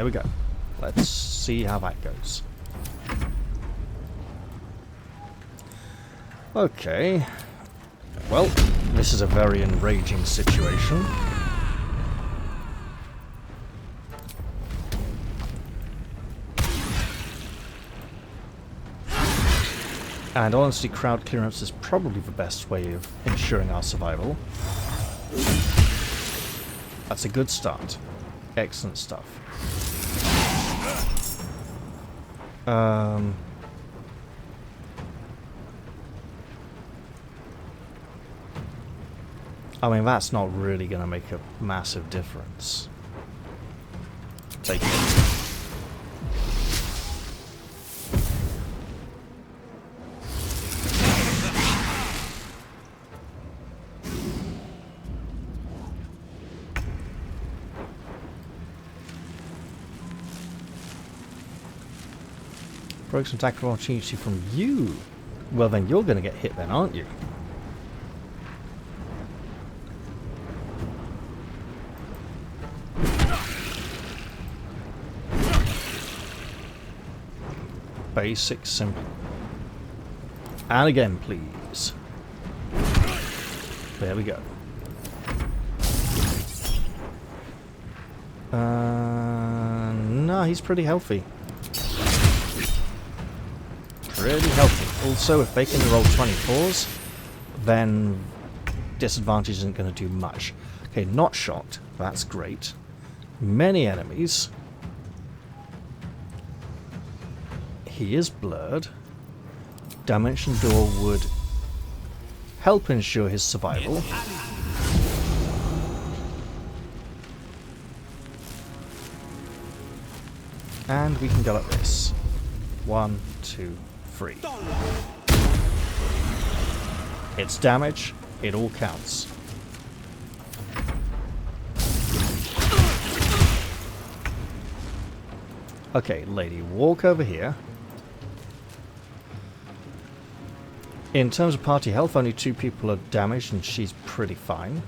There we go. Let's see how that goes. Okay. Well, this is a very enraging situation. And honestly, crowd clearance is probably the best way of ensuring our survival. That's a good start. Excellent stuff. I mean, that's not really going to make a massive difference. Take it. Broke some attack of opportunity from you. Well, then you're going to get hit then, aren't you? Basic, simple. And again, please. There we go. No, he's pretty healthy. Pretty healthy. Also, if they can roll 24s, then disadvantage isn't going to do much. Okay, not shocked. That's great. Many enemies. He is blurred. Dimension door would help ensure his survival. And we can go like this. 1, 2, 3. It's damage. It all counts. Okay, lady, walk over here. In terms of party health, only 2 people are damaged and she's pretty fine.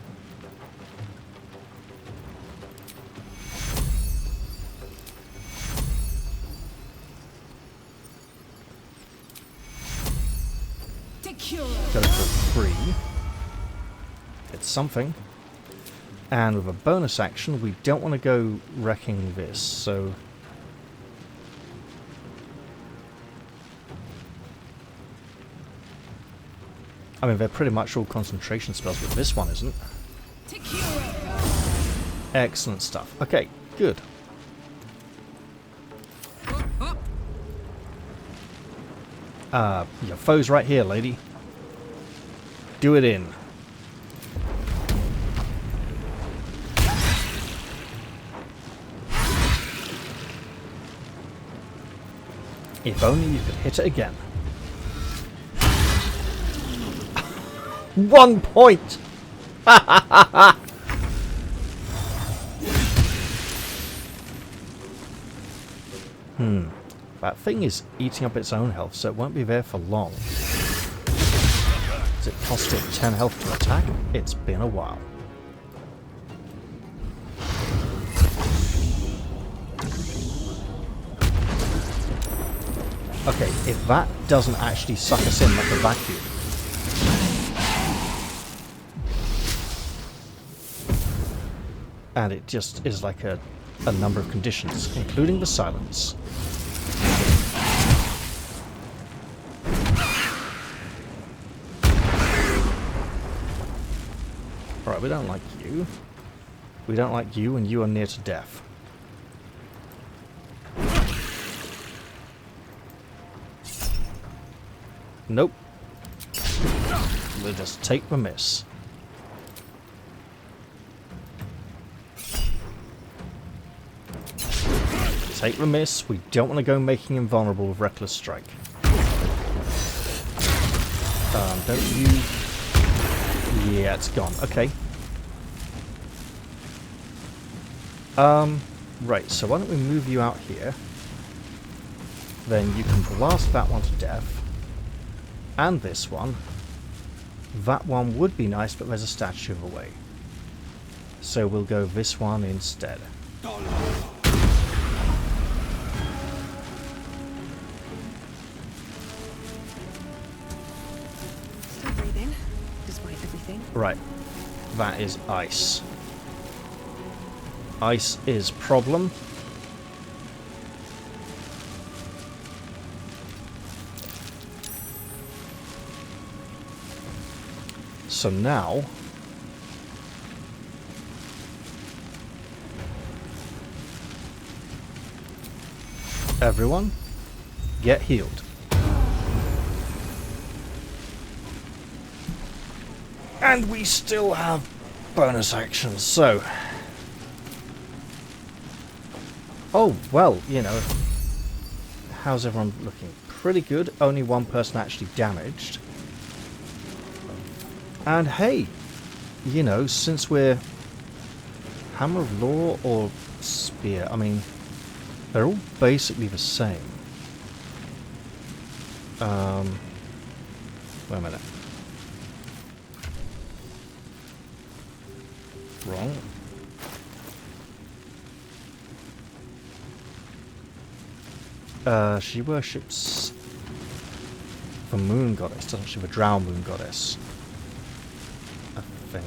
Go for 3. It's something. And with a bonus action, we don't want to go wrecking this, so... I mean, they're pretty much all concentration spells, but this one isn't. Excellent stuff. Okay, good. Your foe's right here, lady. Do it in. If only you could hit it again. 1 point! That thing is eating up its own health, so it won't be there for long. Does it cost it 10 health to attack? It's been a while. Okay, if that doesn't actually suck us in like a vacuum. And it just is like a number of conditions, including the silence. Alright, we don't like you. We don't like you, and you are near to death. Nope. We'll just take the miss. Take the miss. We don't want to go making him vulnerable with Reckless Strike. Don't you... Yeah, it's gone. Okay. Right, so why don't we move you out here? Then you can blast that one to death. And this one. That one would be nice, but there's a statue of a way. So we'll go this one instead. despite everything. Right. That is ice. Ice is problem. So now everyone get healed. And we still have bonus actions, so... Oh, well, you know, how's everyone looking? Pretty good. Only one person actually damaged. And hey, you know, since we're Hammer of Law or Spear, I mean, they're all basically the same. Wait a minute. Wrong. She worships the moon goddess, doesn't she? The drow moon goddess, I think.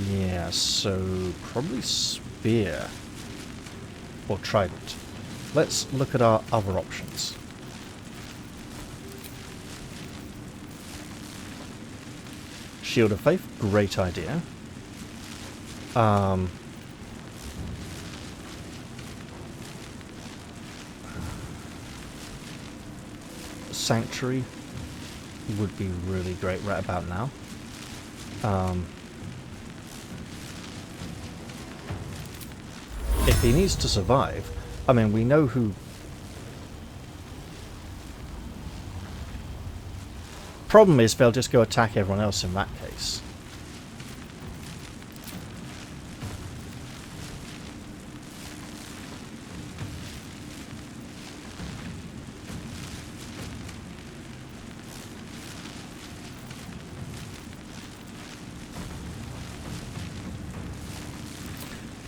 Yeah, so probably spear or trident. Let's look at our other options. Shield of Faith, great idea. Sanctuary would be really great right about now. If he needs to survive, I mean, we know who... Problem is, they'll just go attack everyone else in that case.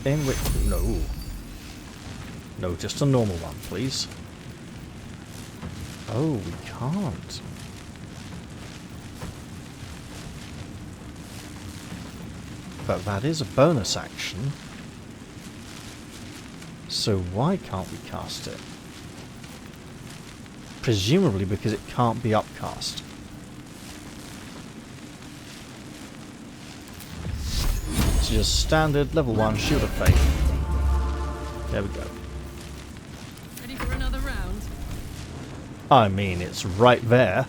In which... No. No, just a normal one, please. Oh, we can't. But that is a bonus action. So why can't we cast it? Presumably because it can't be upcast. It's just standard level 1 Shield of Faith. There we go. Ready for another round? I mean, it's right there.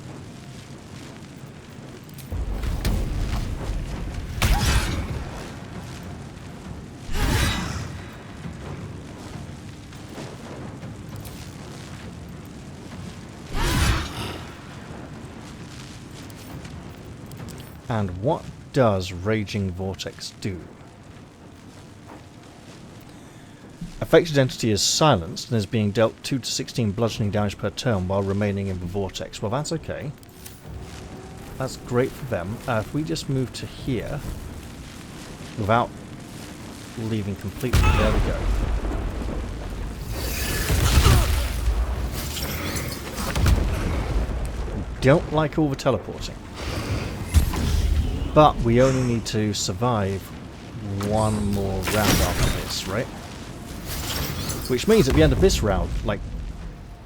And what does Raging Vortex do? Affected entity is silenced and is being dealt 2 to 16 bludgeoning damage per turn while remaining in the vortex. Well, that's okay. That's great for them. If we just move to here without leaving completely, there we go. Don't like all the teleporting. But we only need to survive one more round after this, right? Which means at the end of this round, like,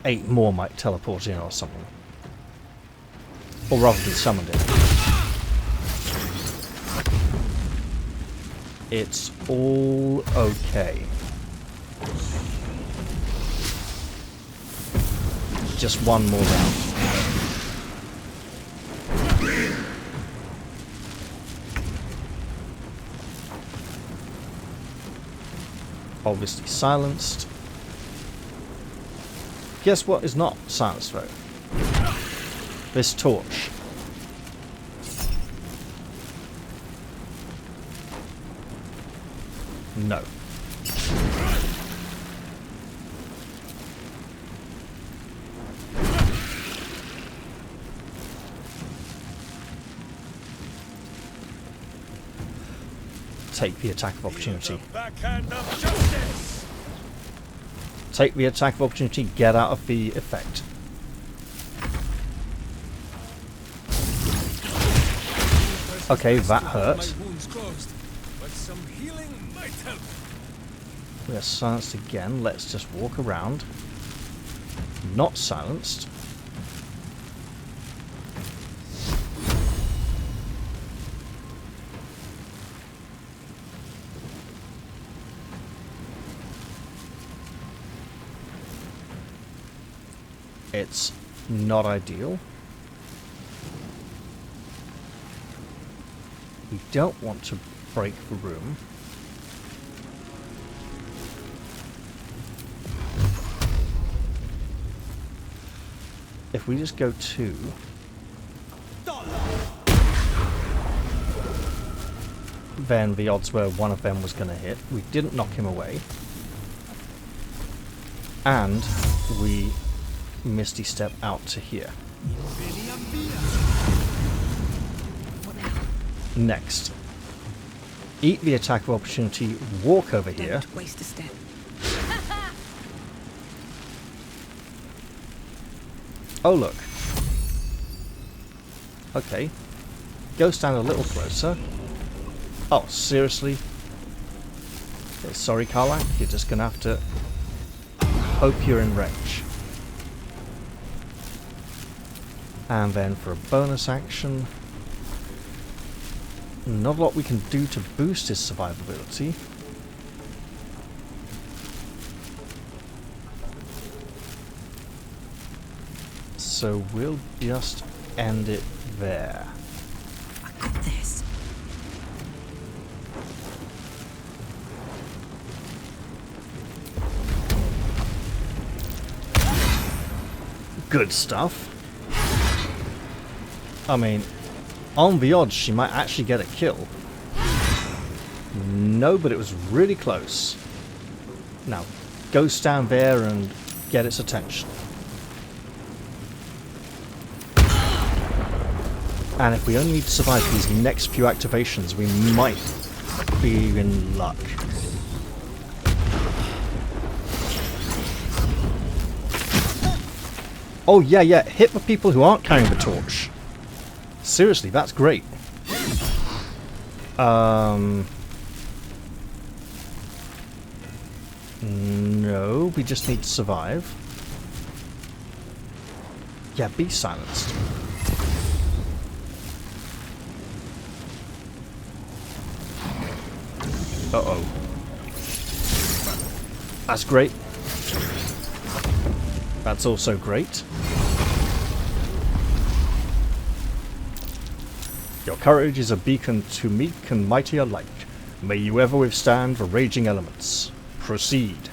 8 more might teleport in or something. Or rather be summoned in. It's all okay. Just one more round. Obviously silenced. Guess what is not silenced though? This torch. No. Take the attack of opportunity. Take the attack of opportunity, get out of the effect. Okay, that hurt. My wounds closed, but some healing might help. We are silenced again. Let's just walk around. Not silenced. It's not ideal. We don't want to break the room. If we just go to... then the odds were one of them was going to hit. We didn't knock him away. And we misty step out to here. Next. Eat the attack of opportunity, walk over here. Don't waste a step. Oh, look. Okay. Go stand a little closer. Oh, seriously? Sorry, Karlak, you're just gonna have to hope you're in range. And then for a bonus action, not a lot we can do to boost his survivability. So we'll just end it there. I got this. Good stuff. I mean, on the odds she might actually get a kill. No, but it was really close. Now, go stand there and get its attention. And if we only need to survive these next few activations, we might be in luck. Oh yeah, hit the people who aren't carrying the torch. Seriously, that's great. No, we just need to survive. Yeah, be silenced. Uh-oh. That's great. That's also great. Your courage is a beacon to meek and mighty alike. May you ever withstand the raging elements. Proceed.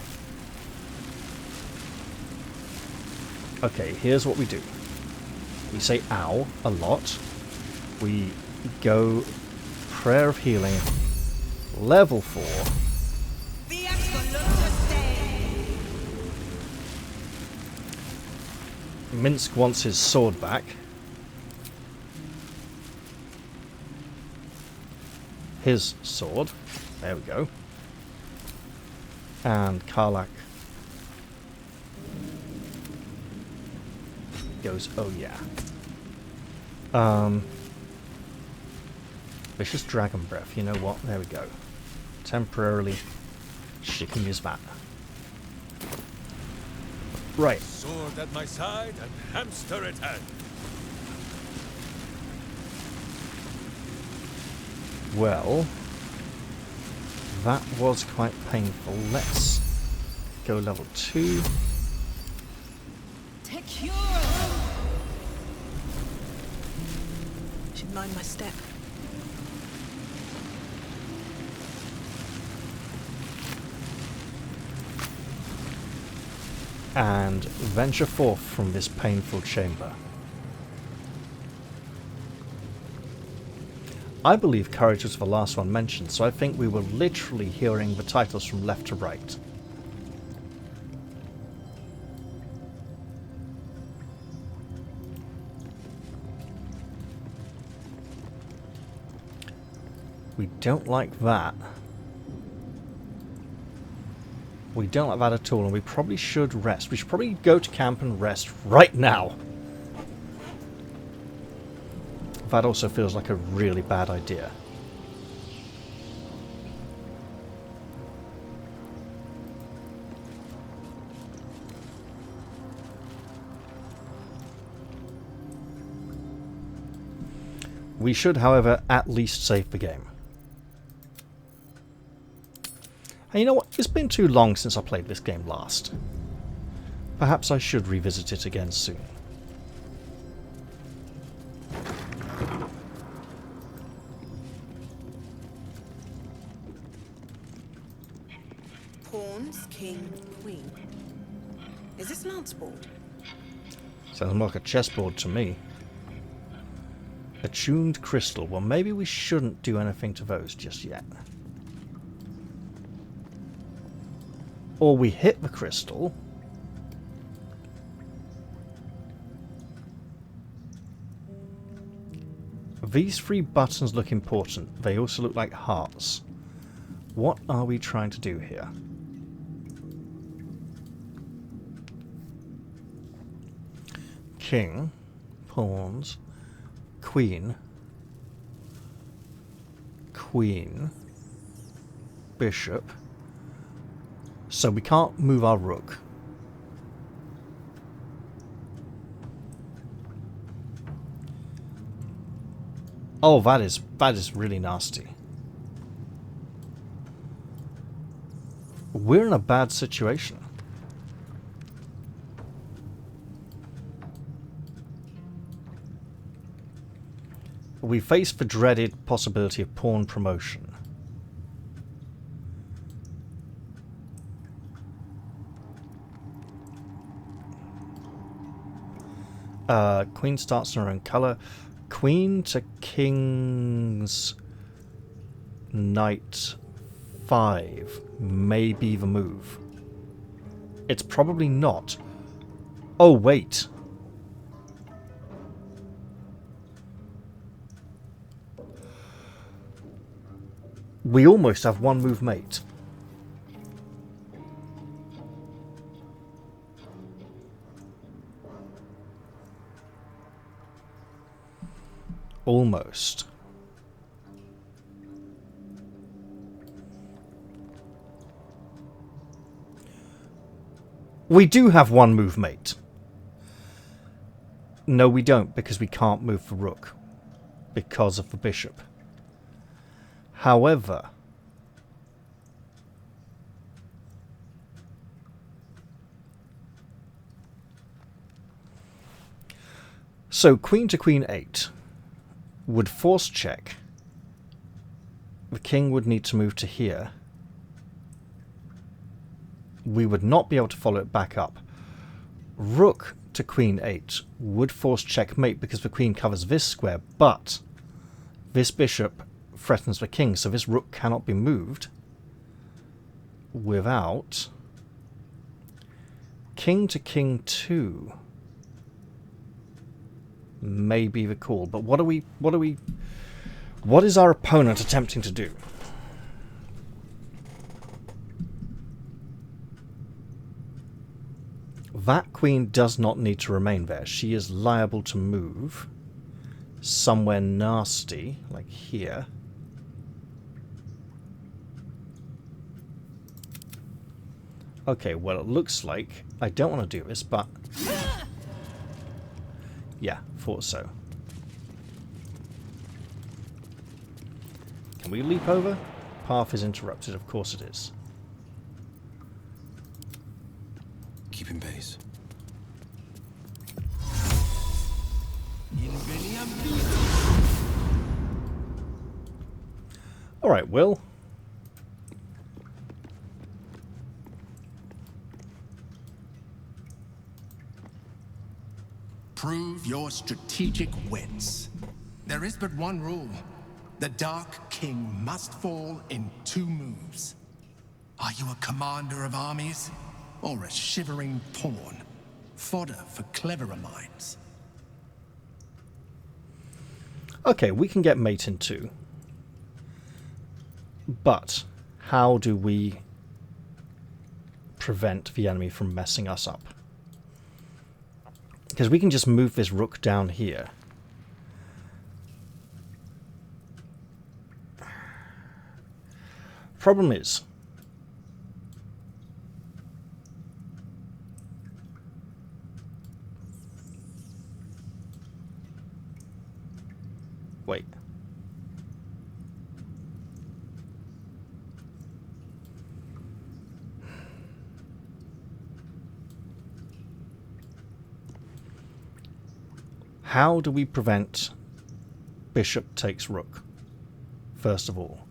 Okay, here's what we do. We say ow a lot. We go Prayer of Healing, level 4. Minsk wants his sword back. His sword. There we go. And Karlak goes, oh yeah. Vicious Dragon Breath. You know what? There we go. Temporarily, she can use that. Right. Sword at my side and hamster at hand. Well, that was quite painful. Let's go level 2. Should mind my step. And venture forth from this painful chamber. I believe courage was the last one mentioned, so I think we were literally hearing the titles from left to right. We don't like that. We don't like that at all, and we probably should rest. We should probably go to camp and rest right now. that also feels like a really bad idea. We should, however, at least save the game. And you know what? It's been too long since I played this game last. Perhaps I should revisit it again soon. Pawns, king, queen. Is this lance board? Sounds more like a chessboard to me. Attuned crystal. Well, maybe we shouldn't do anything to those just yet. Or we hit the crystal. These 3 buttons look important. They also look like hearts. What are we trying to do here? King, pawns, queen, queen, bishop. So we can't move our rook. Oh, that is really nasty. We're in a bad situation. We face the dreaded possibility of pawn promotion. Queen starts in her own colour. Queen to king's knight 5 may be the move. It's probably not. Oh, wait. We almost have 1 move mate. Almost. We do have 1 move mate. No, we don't, because we can't move the rook because of the bishop. However, so queen to queen 8 would force check. The king would need to move to here. We would not be able to follow it back up. Rook to queen 8 would force checkmate because the queen covers this square, but this bishop threatens the king, so this rook cannot be moved without king to king 2. May be the call, but what is our opponent attempting to do? That queen does not need to remain there. She is liable to move somewhere nasty, like here. Okay, well, it looks like I don't want to do this, but yeah, thought so. Can we leap over? Path is interrupted, of course it is. Keeping pace. Alright, Will. Prove your strategic wits. There is but one rule. The Dark King must fall in 2 moves. Are you a commander of armies? Or a shivering pawn? Fodder for cleverer minds. Okay, we can get mate in 2. But how do we prevent the enemy from messing us up? Because we can just move this rook down here. problem is, wait. How do we prevent bishop takes rook? First of all,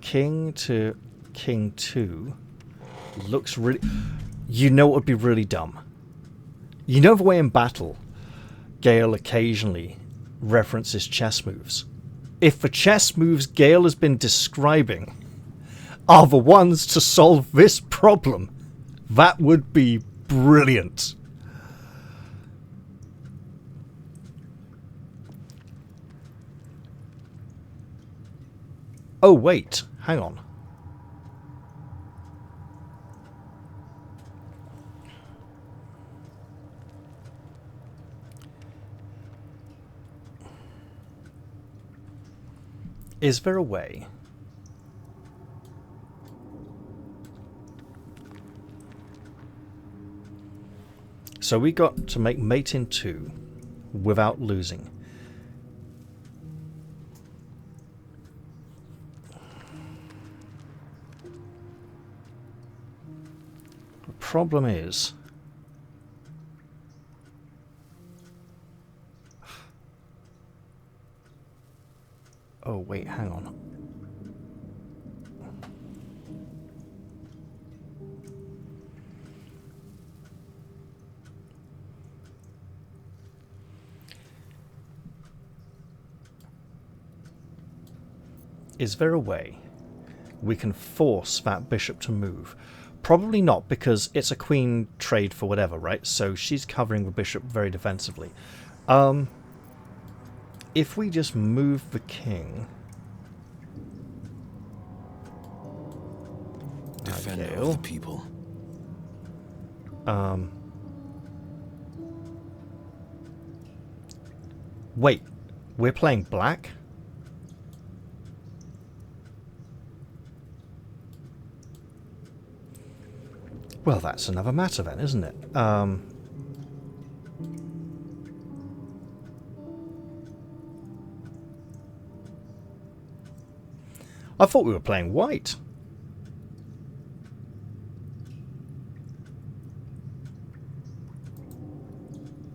king to king 2 looks really... You know what would be really dumb? You know the way in battle, Gale occasionally references chess moves. If the chess moves Gale has been describing are the ones to solve this problem, that would be brilliant. Oh, wait. Hang on. Is there a way? So we got to make mate in 2 without losing. Problem is, oh wait, hang on. Is there a way we can force that bishop to move? Probably not, because it's a queen trade for whatever, right? So she's covering the bishop very defensively. If we just move the king... Defender of the people. Wait, we're playing black? Well, that's another matter then, isn't it? I thought we were playing white.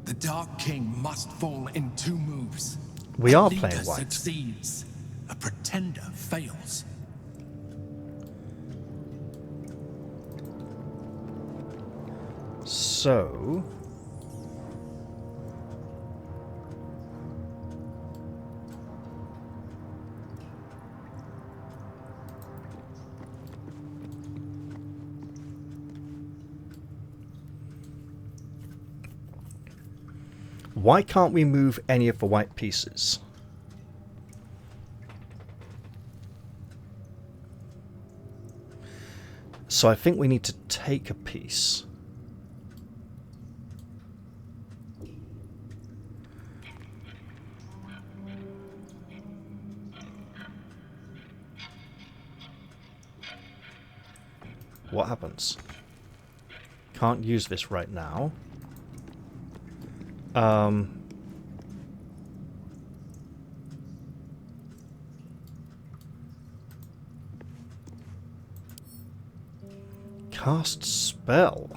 The Dark King must fall in 2 moves. We are A leader playing white. Succeeds. A pretender fails. So... why can't we move any of the white pieces? So I think we need to take a piece. What happens? Can't use this right now. Cast spell.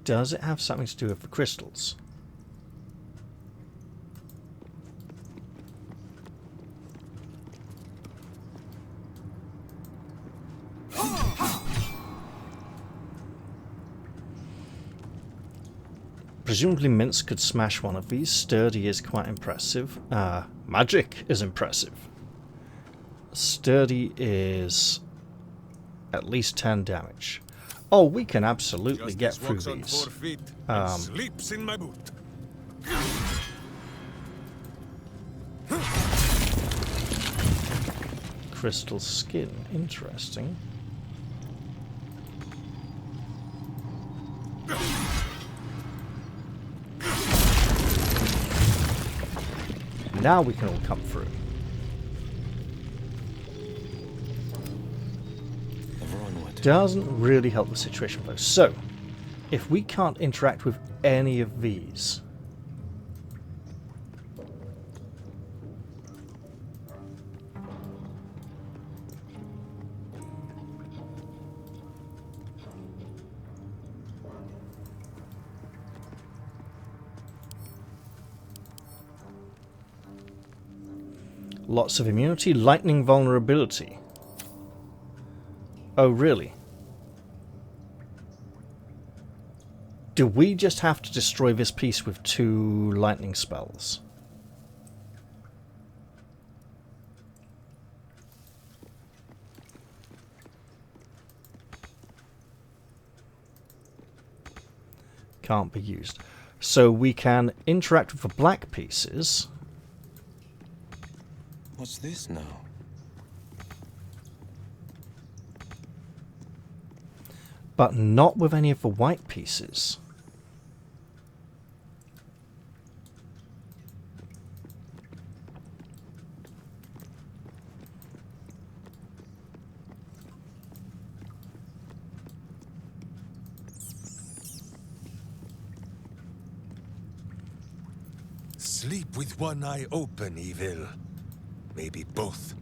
Does it have something to do with the crystals? Presumably Mince could smash one of these. Sturdy is quite impressive. Magic is impressive. Sturdy is at least 10 damage. Oh, we can absolutely get through these. Sleeps in my boot. Crystal skin, interesting. Now we can all come through. Doesn't really help the situation though. So, if we can't interact with any of these, lots of immunity, lightning vulnerability. Oh, really? Do we just have to destroy this piece with 2 lightning spells? Can't be used. So we can interact with the black pieces. What's this now? But not with any of the white pieces. Sleep with one eye open, evil. Maybe both.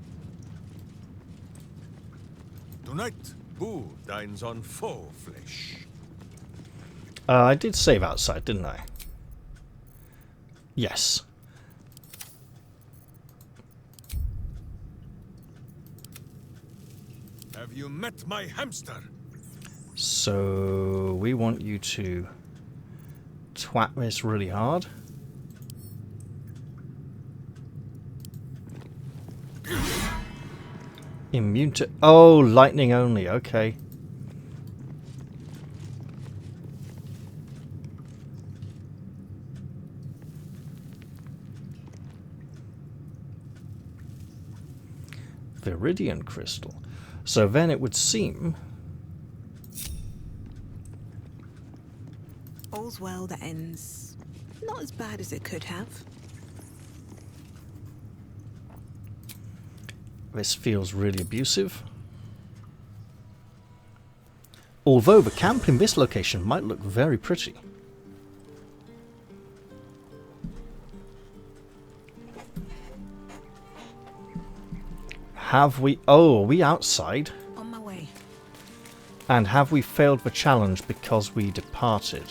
Tonight, who dines on foe flesh? I did save outside, didn't I? Yes. Have you met my hamster? So we want you to twat this really hard. Immune to... Oh, lightning only. Okay. Viridian crystal. So then it would seem... All's well that ends not as bad as it could have. This feels really abusive. Although the camp in this location might look very pretty. Have we... Oh, are we outside? On my way. And have we failed the challenge because we departed?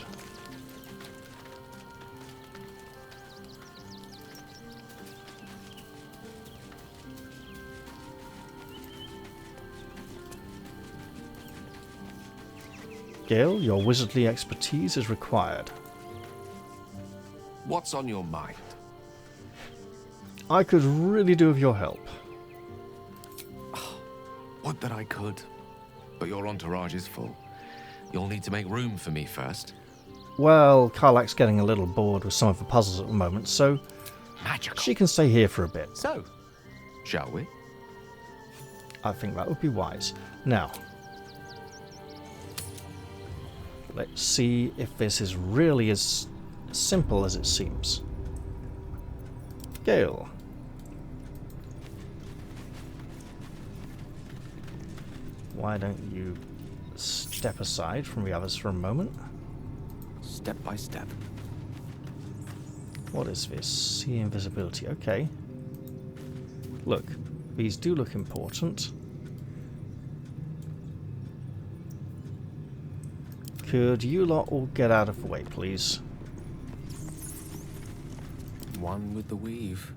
Gale, your wizardly expertise is required. What's on your mind? I could really do with your help. Would that I could. But your entourage is full. You'll need to make room for me first. Well, Karlak's getting a little bored with some of the puzzles at the moment, so Magical. she can stay here for a bit. So, shall we? I think that would be wise. Now, let's see if this is really as simple as it seems. Gale. Why don't you step aside from the others for a moment? Step by step. What is this? See invisibility. Okay. Look, these do look important. Could you lot all get out of the way, please? One with the weave.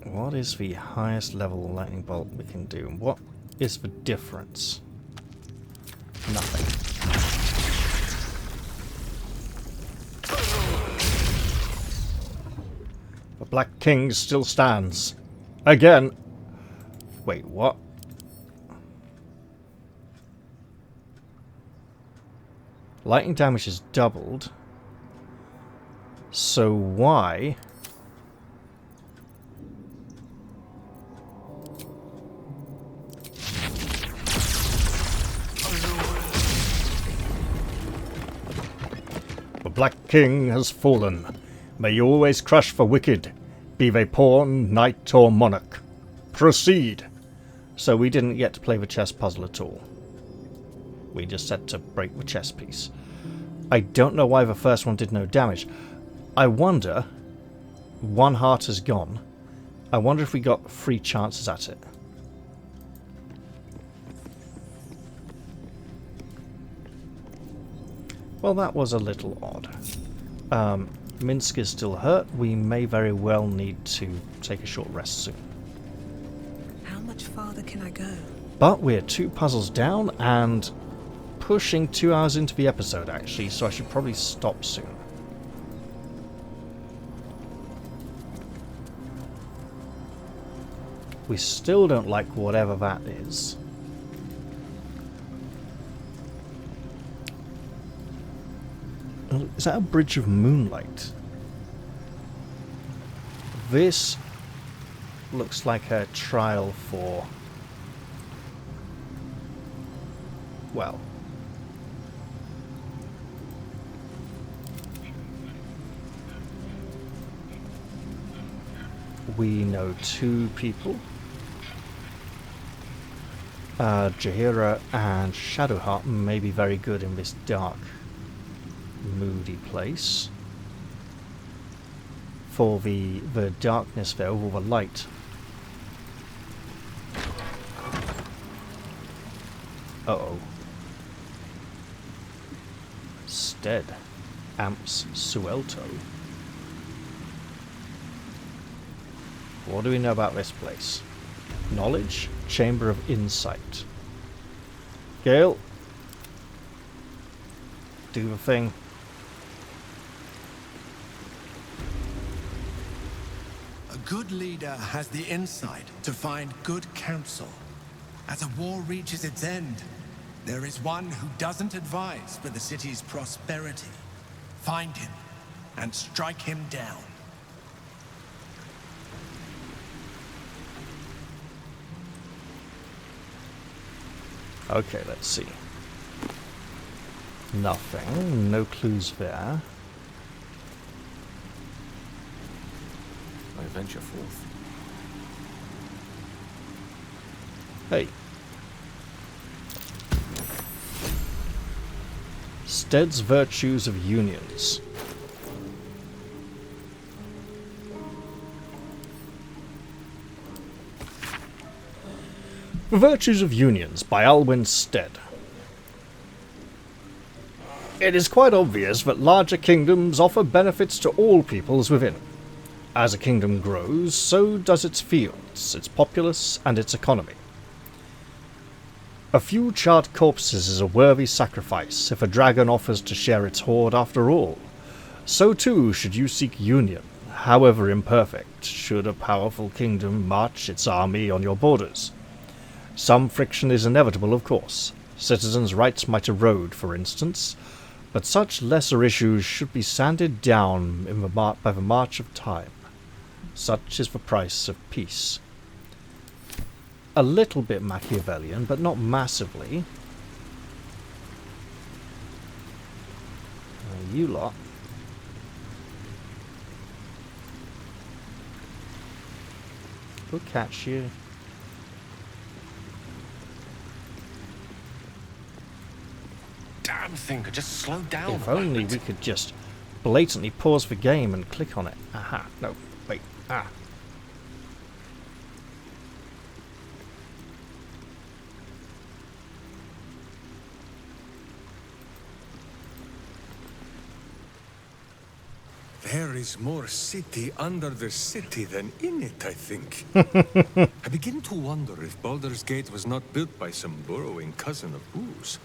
What is the highest level lightning bolt we can do? What is the difference? Nothing. The Black King still stands. Again. Wait, what? Lightning damage is doubled. So why... Black King has fallen. May you always crush for wicked, be they pawn, knight, or monarch. Proceed. So we didn't get to play the chess puzzle at all. We just had to break the chess piece. I don't know why the first one did no damage. I wonder, one heart is gone. I wonder if we got 3 chances at it. Well, that was a little odd. Minsk is still hurt. We may very well need to take a short rest soon. How much farther can I go? But we're 2 puzzles down and pushing 2 hours into the episode, actually, so I should probably stop soon. We still don't like whatever that is. Is that a bridge of moonlight? This looks like a trial for... well... we know 2 people. Jaheira and Shadowheart may be very good in this dark, moody place. For the darkness there, or the light. Uh-oh. Stead. Amps Suelto. What do we know about this place? Knowledge? Chamber of Insight. Gale. Do the thing. A good leader has the insight to find good counsel. As a war reaches its end, there is one who doesn't advise for the city's prosperity. Find him and strike him down. Okay, let's see. Nothing. No clues there. I venture forth. Hey. Stead's Virtues of Unions. The Virtues of Unions by Alwyn Stead. It is quite obvious that larger kingdoms offer benefits to all peoples within. As a kingdom grows, so does its fields, its populace, and its economy. A few charred corpses is a worthy sacrifice if a dragon offers to share its hoard after all. So too should you seek union, however imperfect, should a powerful kingdom march its army on your borders. Some friction is inevitable, of course. Citizens' rights might erode, for instance, but such lesser issues should be sanded down in by the march of time. Such is the price of peace. A little bit Machiavellian, but not massively. You lot. We'll catch you. Damn thing could just slow down. If only we could just blatantly pause the game and click on it. Aha. No. Wait. Ah. There is more city under the city than in it, I think. I begin to wonder if Baldur's Gate was not built by some burrowing cousin of Boo's.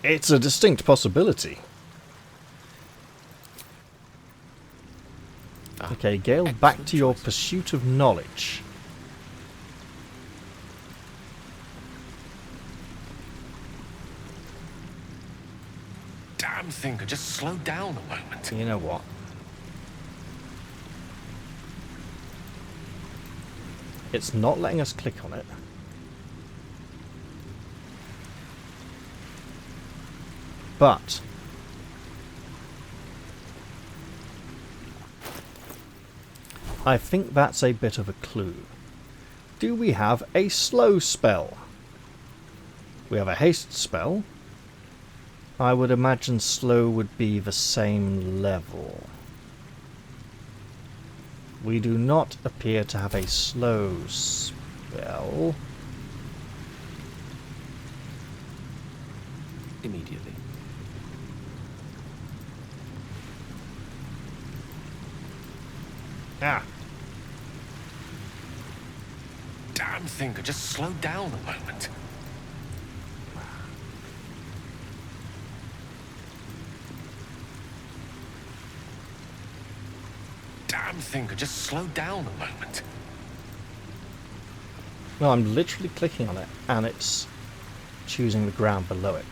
It's a distinct possibility. Okay, Gale, back to your pursuit of knowledge. Damn thing could just slow down a moment. You know what? It's not letting us click on it. But I think that's a bit of a clue. Do we have a slow spell? We have a haste spell. I would imagine slow would be the same level. We do not appear to have a slow spell. Immediately. Ah. Damn thing could just slow down a moment. Damn thing could just slow down a moment. No, I'm literally clicking on it and it's choosing the ground below it.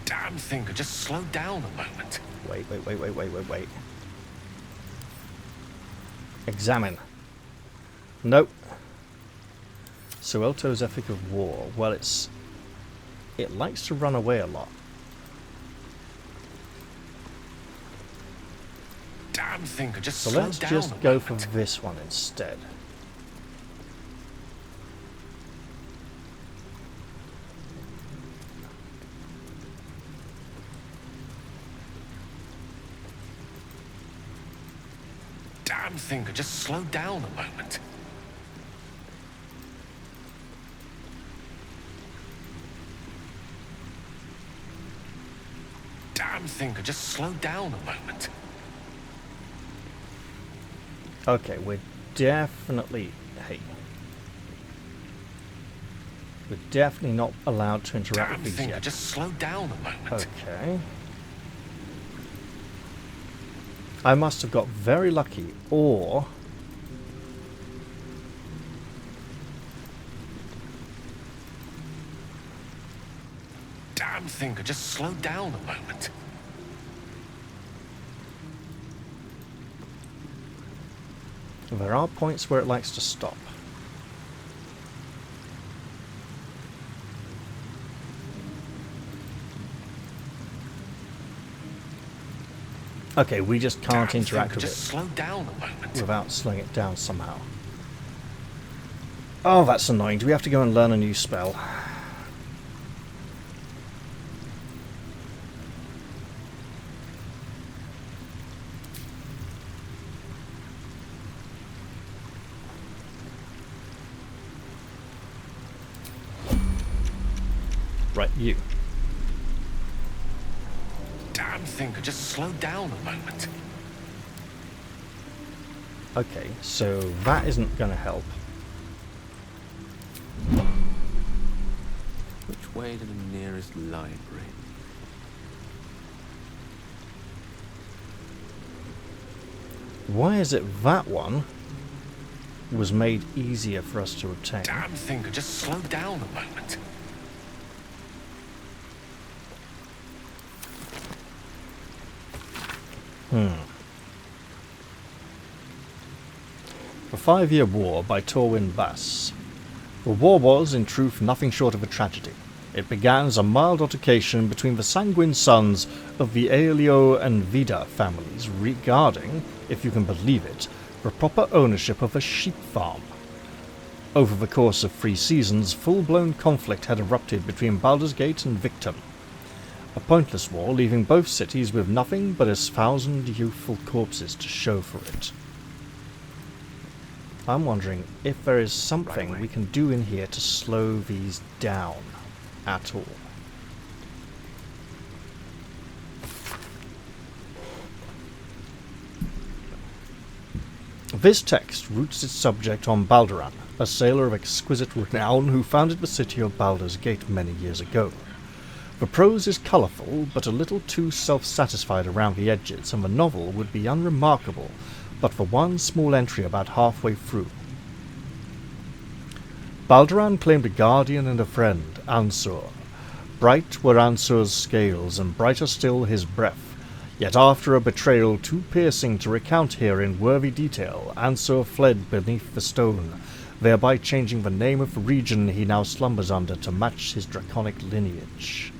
Damn thing could just slow down a moment. Wait. Examine. Nope. Suelto's Ethic of War. Well, it likes to run away a lot. Damn thing could just So slow let's down just a go for moment. this one instead. Damn thing could just slow down a moment. Damn thing could just slow down a moment. Okay, we're definitely... Hey. We're definitely not allowed to interact Damn with these thing yet. could just slow down a moment. Okay. I must have got very lucky, or... Damn thing could just slow down a moment. There are points where it likes to stop. Okay, we just can't interact with it Slow down a moment. without slowing it down somehow. Oh, that's annoying. Do we have to go and learn a new spell? Right, you. Damn thing could just slow down a moment. Okay, so that isn't going to help. Which way to the nearest library? Why is it that one was made easier for us to obtain? Damn thing could just slow down a moment. The 5-Year War by Torwin Bass. The war was, in truth, nothing short of a tragedy. It began as a mild altercation between the sanguine sons of the Aelio and Vida families regarding, if you can believe it, the proper ownership of a sheep farm. Over the course of 3 seasons, full-blown conflict had erupted between Baldur's Gate and Victum. A pointless war, leaving both cities with nothing but 1,000 youthful corpses to show for it. I'm wondering if there is something we can do in here to slow these down at all. This text roots its subject on Balduran, a sailor of exquisite renown who founded the city of Baldur's Gate many years ago. The prose is colourful, but a little too self-satisfied around the edges, and the novel would be unremarkable but for one small entry about halfway through. Balduran claimed a guardian and a friend, Ansur. Bright were Ansur's scales, and brighter still his breath. Yet after a betrayal too piercing to recount here in worthy detail, Ansur fled beneath the stone, thereby changing the name of the region he now slumbers under to match his draconic lineage.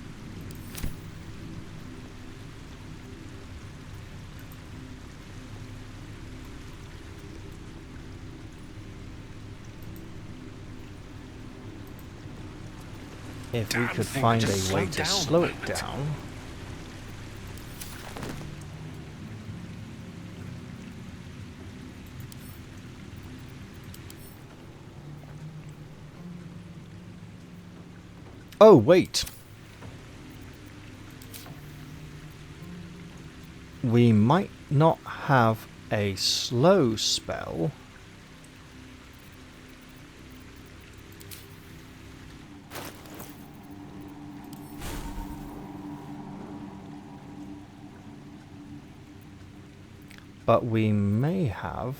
If we could find a way to slow it down. Oh, wait. We might not have a slow spell. But we may have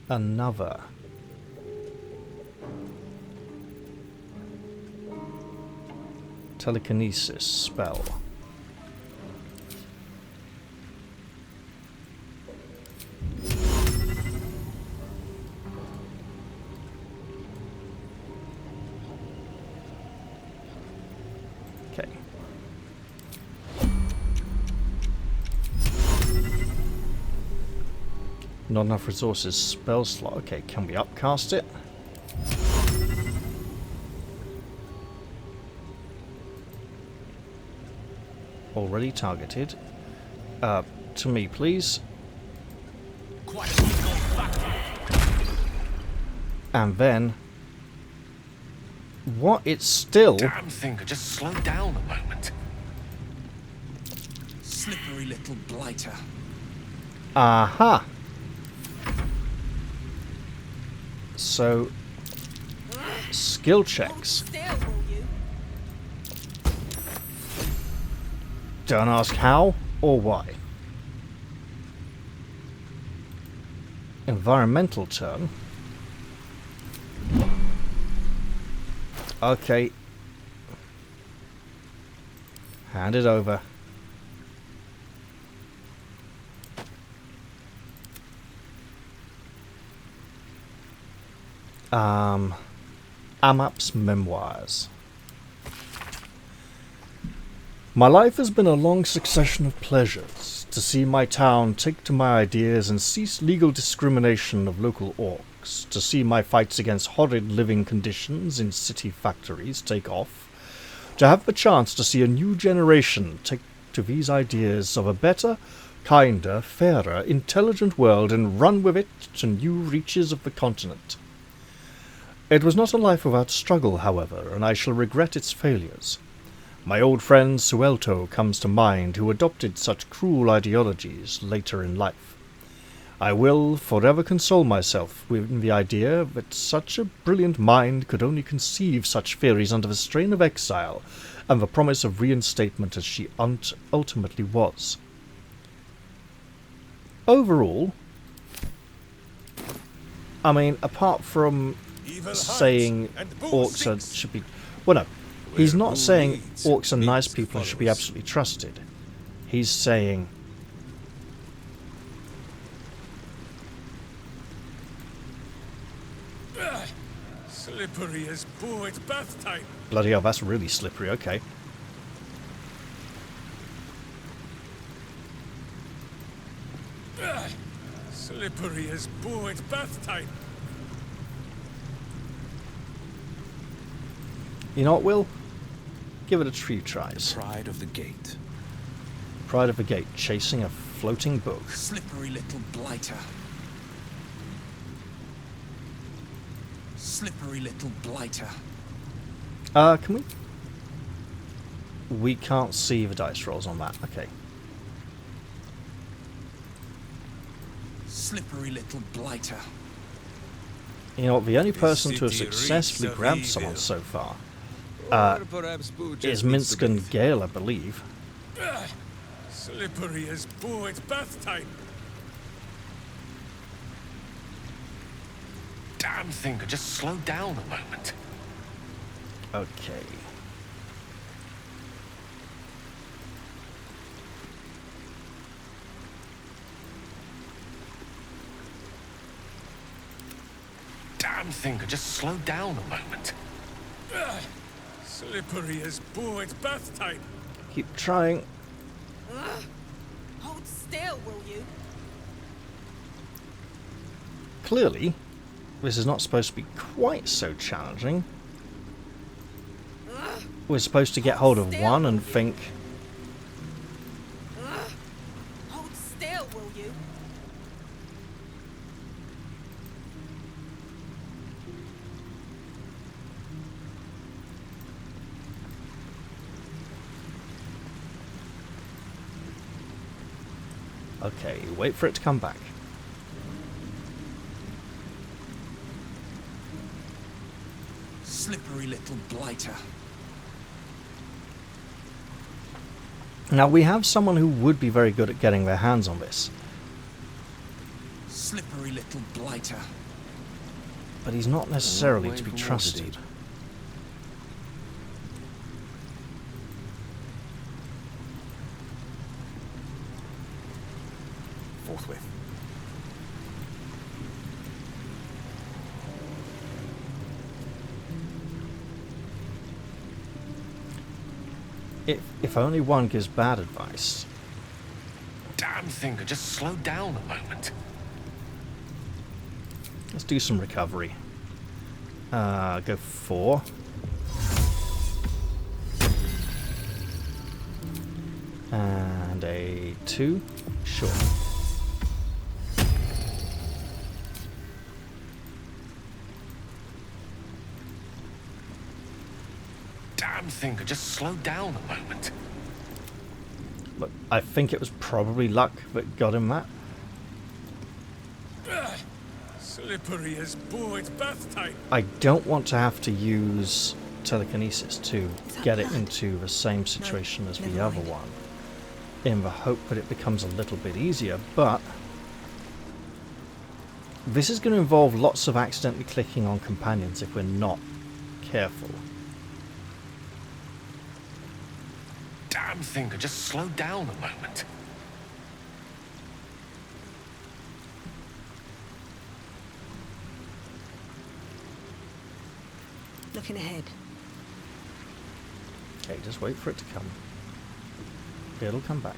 another. Telekinesis spell. Okay. Not enough resources. Spell slot. Okay, can we upcast it? Already targeted. To me, please. And then... What? It's still... Damn thing could just slow down a moment. Slippery little blighter. Aha! So... Skill checks. Don't ask how or why. Environmental turn. Okay. Hand it over. Amap's Memoirs. My life has been a long succession of pleasures. To see my town take to my ideas and cease legal discrimination of local orcs. To see my fights against horrid living conditions in city factories take off. To have the chance to see a new generation take to these ideas of a better, kinder, fairer, intelligent world and run with it to new reaches of the continent. It was not a life without struggle, however, and I shall regret its failures. My old friend Suelto comes to mind, who adopted such cruel ideologies later in life. I will forever console myself with the idea that such a brilliant mind could only conceive such theories under the strain of exile and the promise of reinstatement as she ultimately was. Overall, I mean, apart from saying orcs should be... Well, no. He's not saying orcs are nice people and should be absolutely trusted. He's saying... Slippery as Boo at bath time. Bloody hell, that's really slippery, okay. Slippery as Boo at bath time. You know what, Will? Give it a few tries. Pride of the gate. Pride of the gate, chasing a floating book. Slippery little blighter. Slippery little blighter. Can we? We can't see the dice rolls on that. Okay. Slippery little blighter. You know what? The only person to have successfully grabbed someone so far is Minsk and Gale, I believe. Slippery as Boo at bath time. Damn thing could just slow down a moment. Okay. Damn thing could just slow down a moment. Slippery as Boo at bath time. Keep trying. Hold still, will you? Clearly, this is not supposed to be quite so challenging. we're supposed to get hold of one and think, Hold still, will you? okay, wait for it to come back. Slippery little blighter. Now, we have someone who would be very good at getting their hands on this, Slippery little blighter. but he's not necessarily to be trusted. Forthwith. If only one gives bad advice. Damn thing could just slow down a moment. Let's do some recovery. Go 4. And a 2. Sure. Damn thing could just slow down a moment. Look, I think it was probably luck that got him that. Slippery as board's bath time. I don't want to have to use telekinesis to get it into the same situation as the other one, in the hope that it becomes a little bit easier, but this is going to involve lots of accidentally clicking on companions if we're not careful. Damn thing could just slow down a moment. Looking ahead. Okay, just wait for it to come. It'll come back.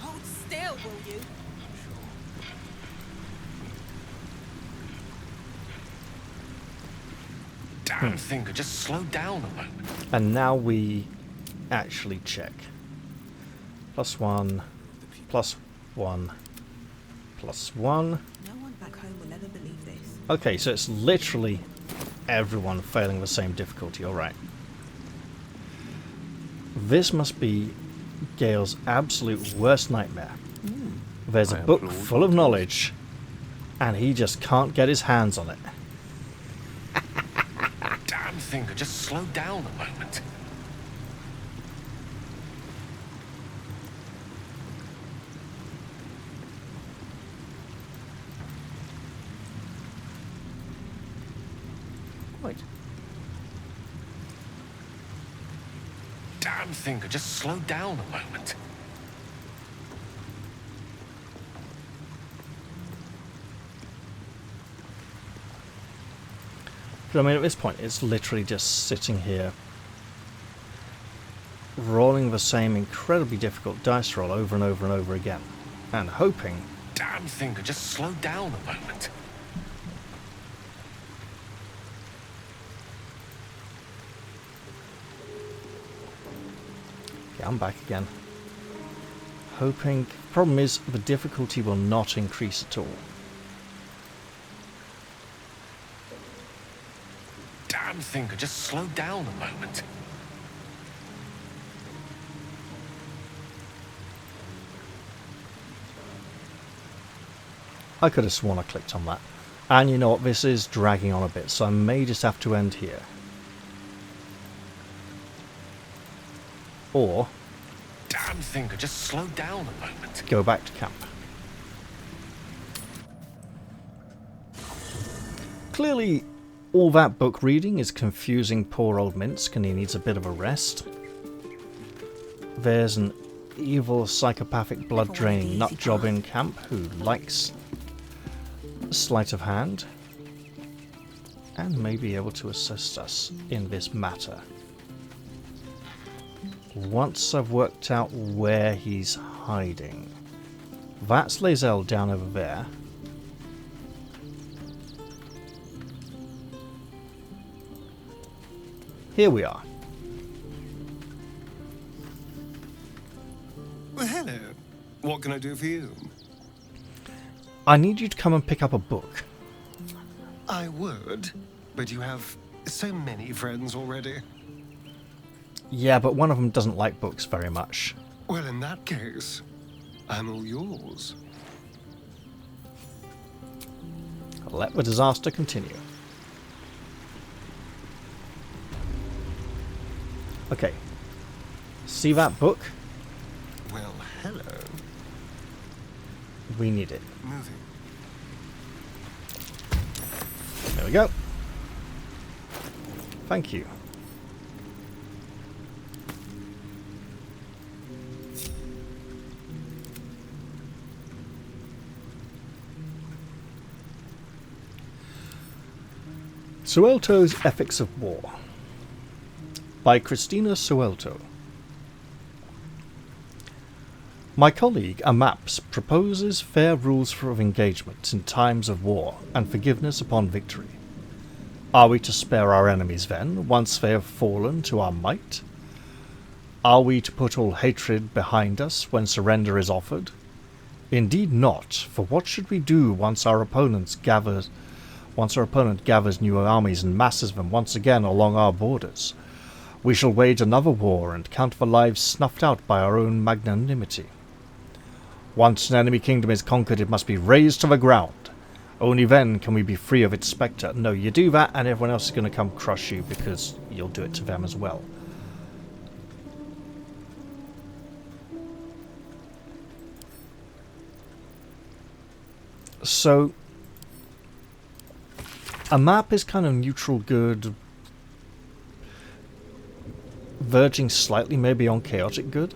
Hold still, will you? Damn thing could just slow down a moment. And now we actually check. +1, +1, +1. No one back home will ever believe this. Okay, so it's literally everyone failing the same difficulty, alright. This must be Gale's absolute worst nightmare. There's a book full of knowledge, and he just can't get his hands on it. Damn thing could just slow down a moment. Wait. Damn thing could just slow down a moment. But I mean, at this point, it's literally just sitting here, rolling the same incredibly difficult dice roll over and over and over again, and hoping. Damn thing could just slow down a moment. Okay, I'm back again. Hoping. Problem is, the difficulty will not increase at all. Damn thing could just slow down a moment. I could have sworn I clicked on that. And you know what, this is dragging on a bit, so I may just have to end here. Or Damn thing could just slow down a moment. go back to camp. Clearly, all that book reading is confusing poor old Minsk, and he needs a bit of a rest. There's an evil, psychopathic, blood-draining nutjob in camp who likes sleight of hand and may be able to assist us in this matter. Once I've worked out where he's hiding. That's Lae'zel down over there. here we are. Well, hello. What can I do for you? I need you to come and pick up a book. I would, but you have so many friends already. Yeah, but one of them doesn't like books very much. Well, in that case, I'm all yours. Let the disaster continue. Okay. See that book? Well, hello. We need it. Moving. There we go. Thank you. Suelto's Ethics of War by Christina Suelto. My colleague Amaps proposes fair rules for engagement in times of war and forgiveness upon victory. Are we to spare our enemies then, once they have fallen to our might? Are we to put all hatred behind us when surrender is offered? Indeed not, for what should we do once our opponent gathers new armies and masses them once again along our borders? We shall wage another war and count the lives snuffed out by our own magnanimity. Once an enemy kingdom is conquered, it must be razed to the ground. Only then can we be free of its spectre. No, you do that and everyone else is going to come crush you because you'll do it to them as well. So, a map is kind of neutral good, verging slightly maybe on chaotic good.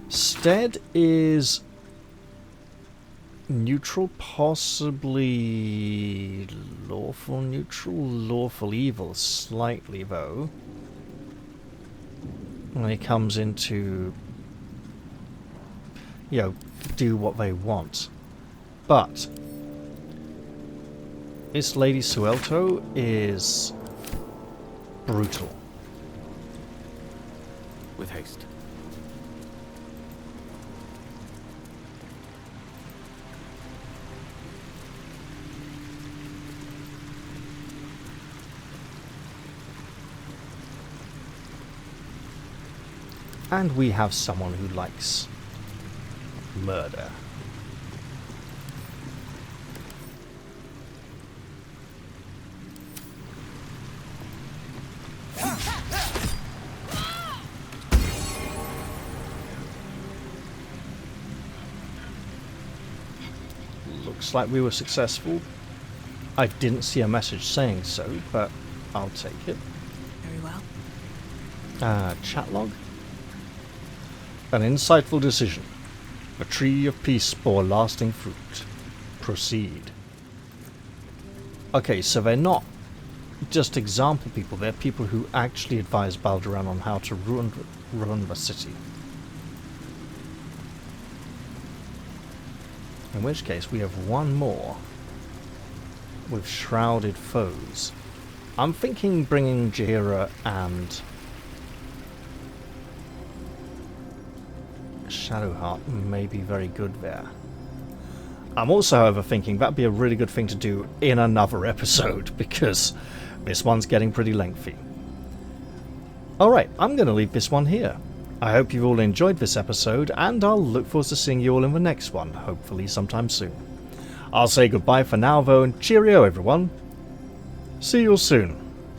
Stead is neutral, possibly lawful neutral, lawful evil slightly though. When it comes into, you know, do what they want. But this Lady Suelto is brutal. With haste. And we have someone who likes murder. Looks like we were successful. I didn't see a message saying so, but I'll take it. Very well. Chat log. An insightful decision. A tree of peace bore lasting fruit. Proceed. Okay, so they're not just example people, they're people who actually advise Baldur on how to run the city. In which case, we have one more with shrouded foes. I'm thinking bringing Jahira and Shadowheart may be very good there. I'm also, however, thinking that'd be a really good thing to do in another episode, because this one's getting pretty lengthy. Alright, I'm going to leave this one here. I hope you've all enjoyed this episode, and I'll look forward to seeing you all in the next one, hopefully sometime soon. I'll say goodbye for now, though, and cheerio, everyone. See you all soon.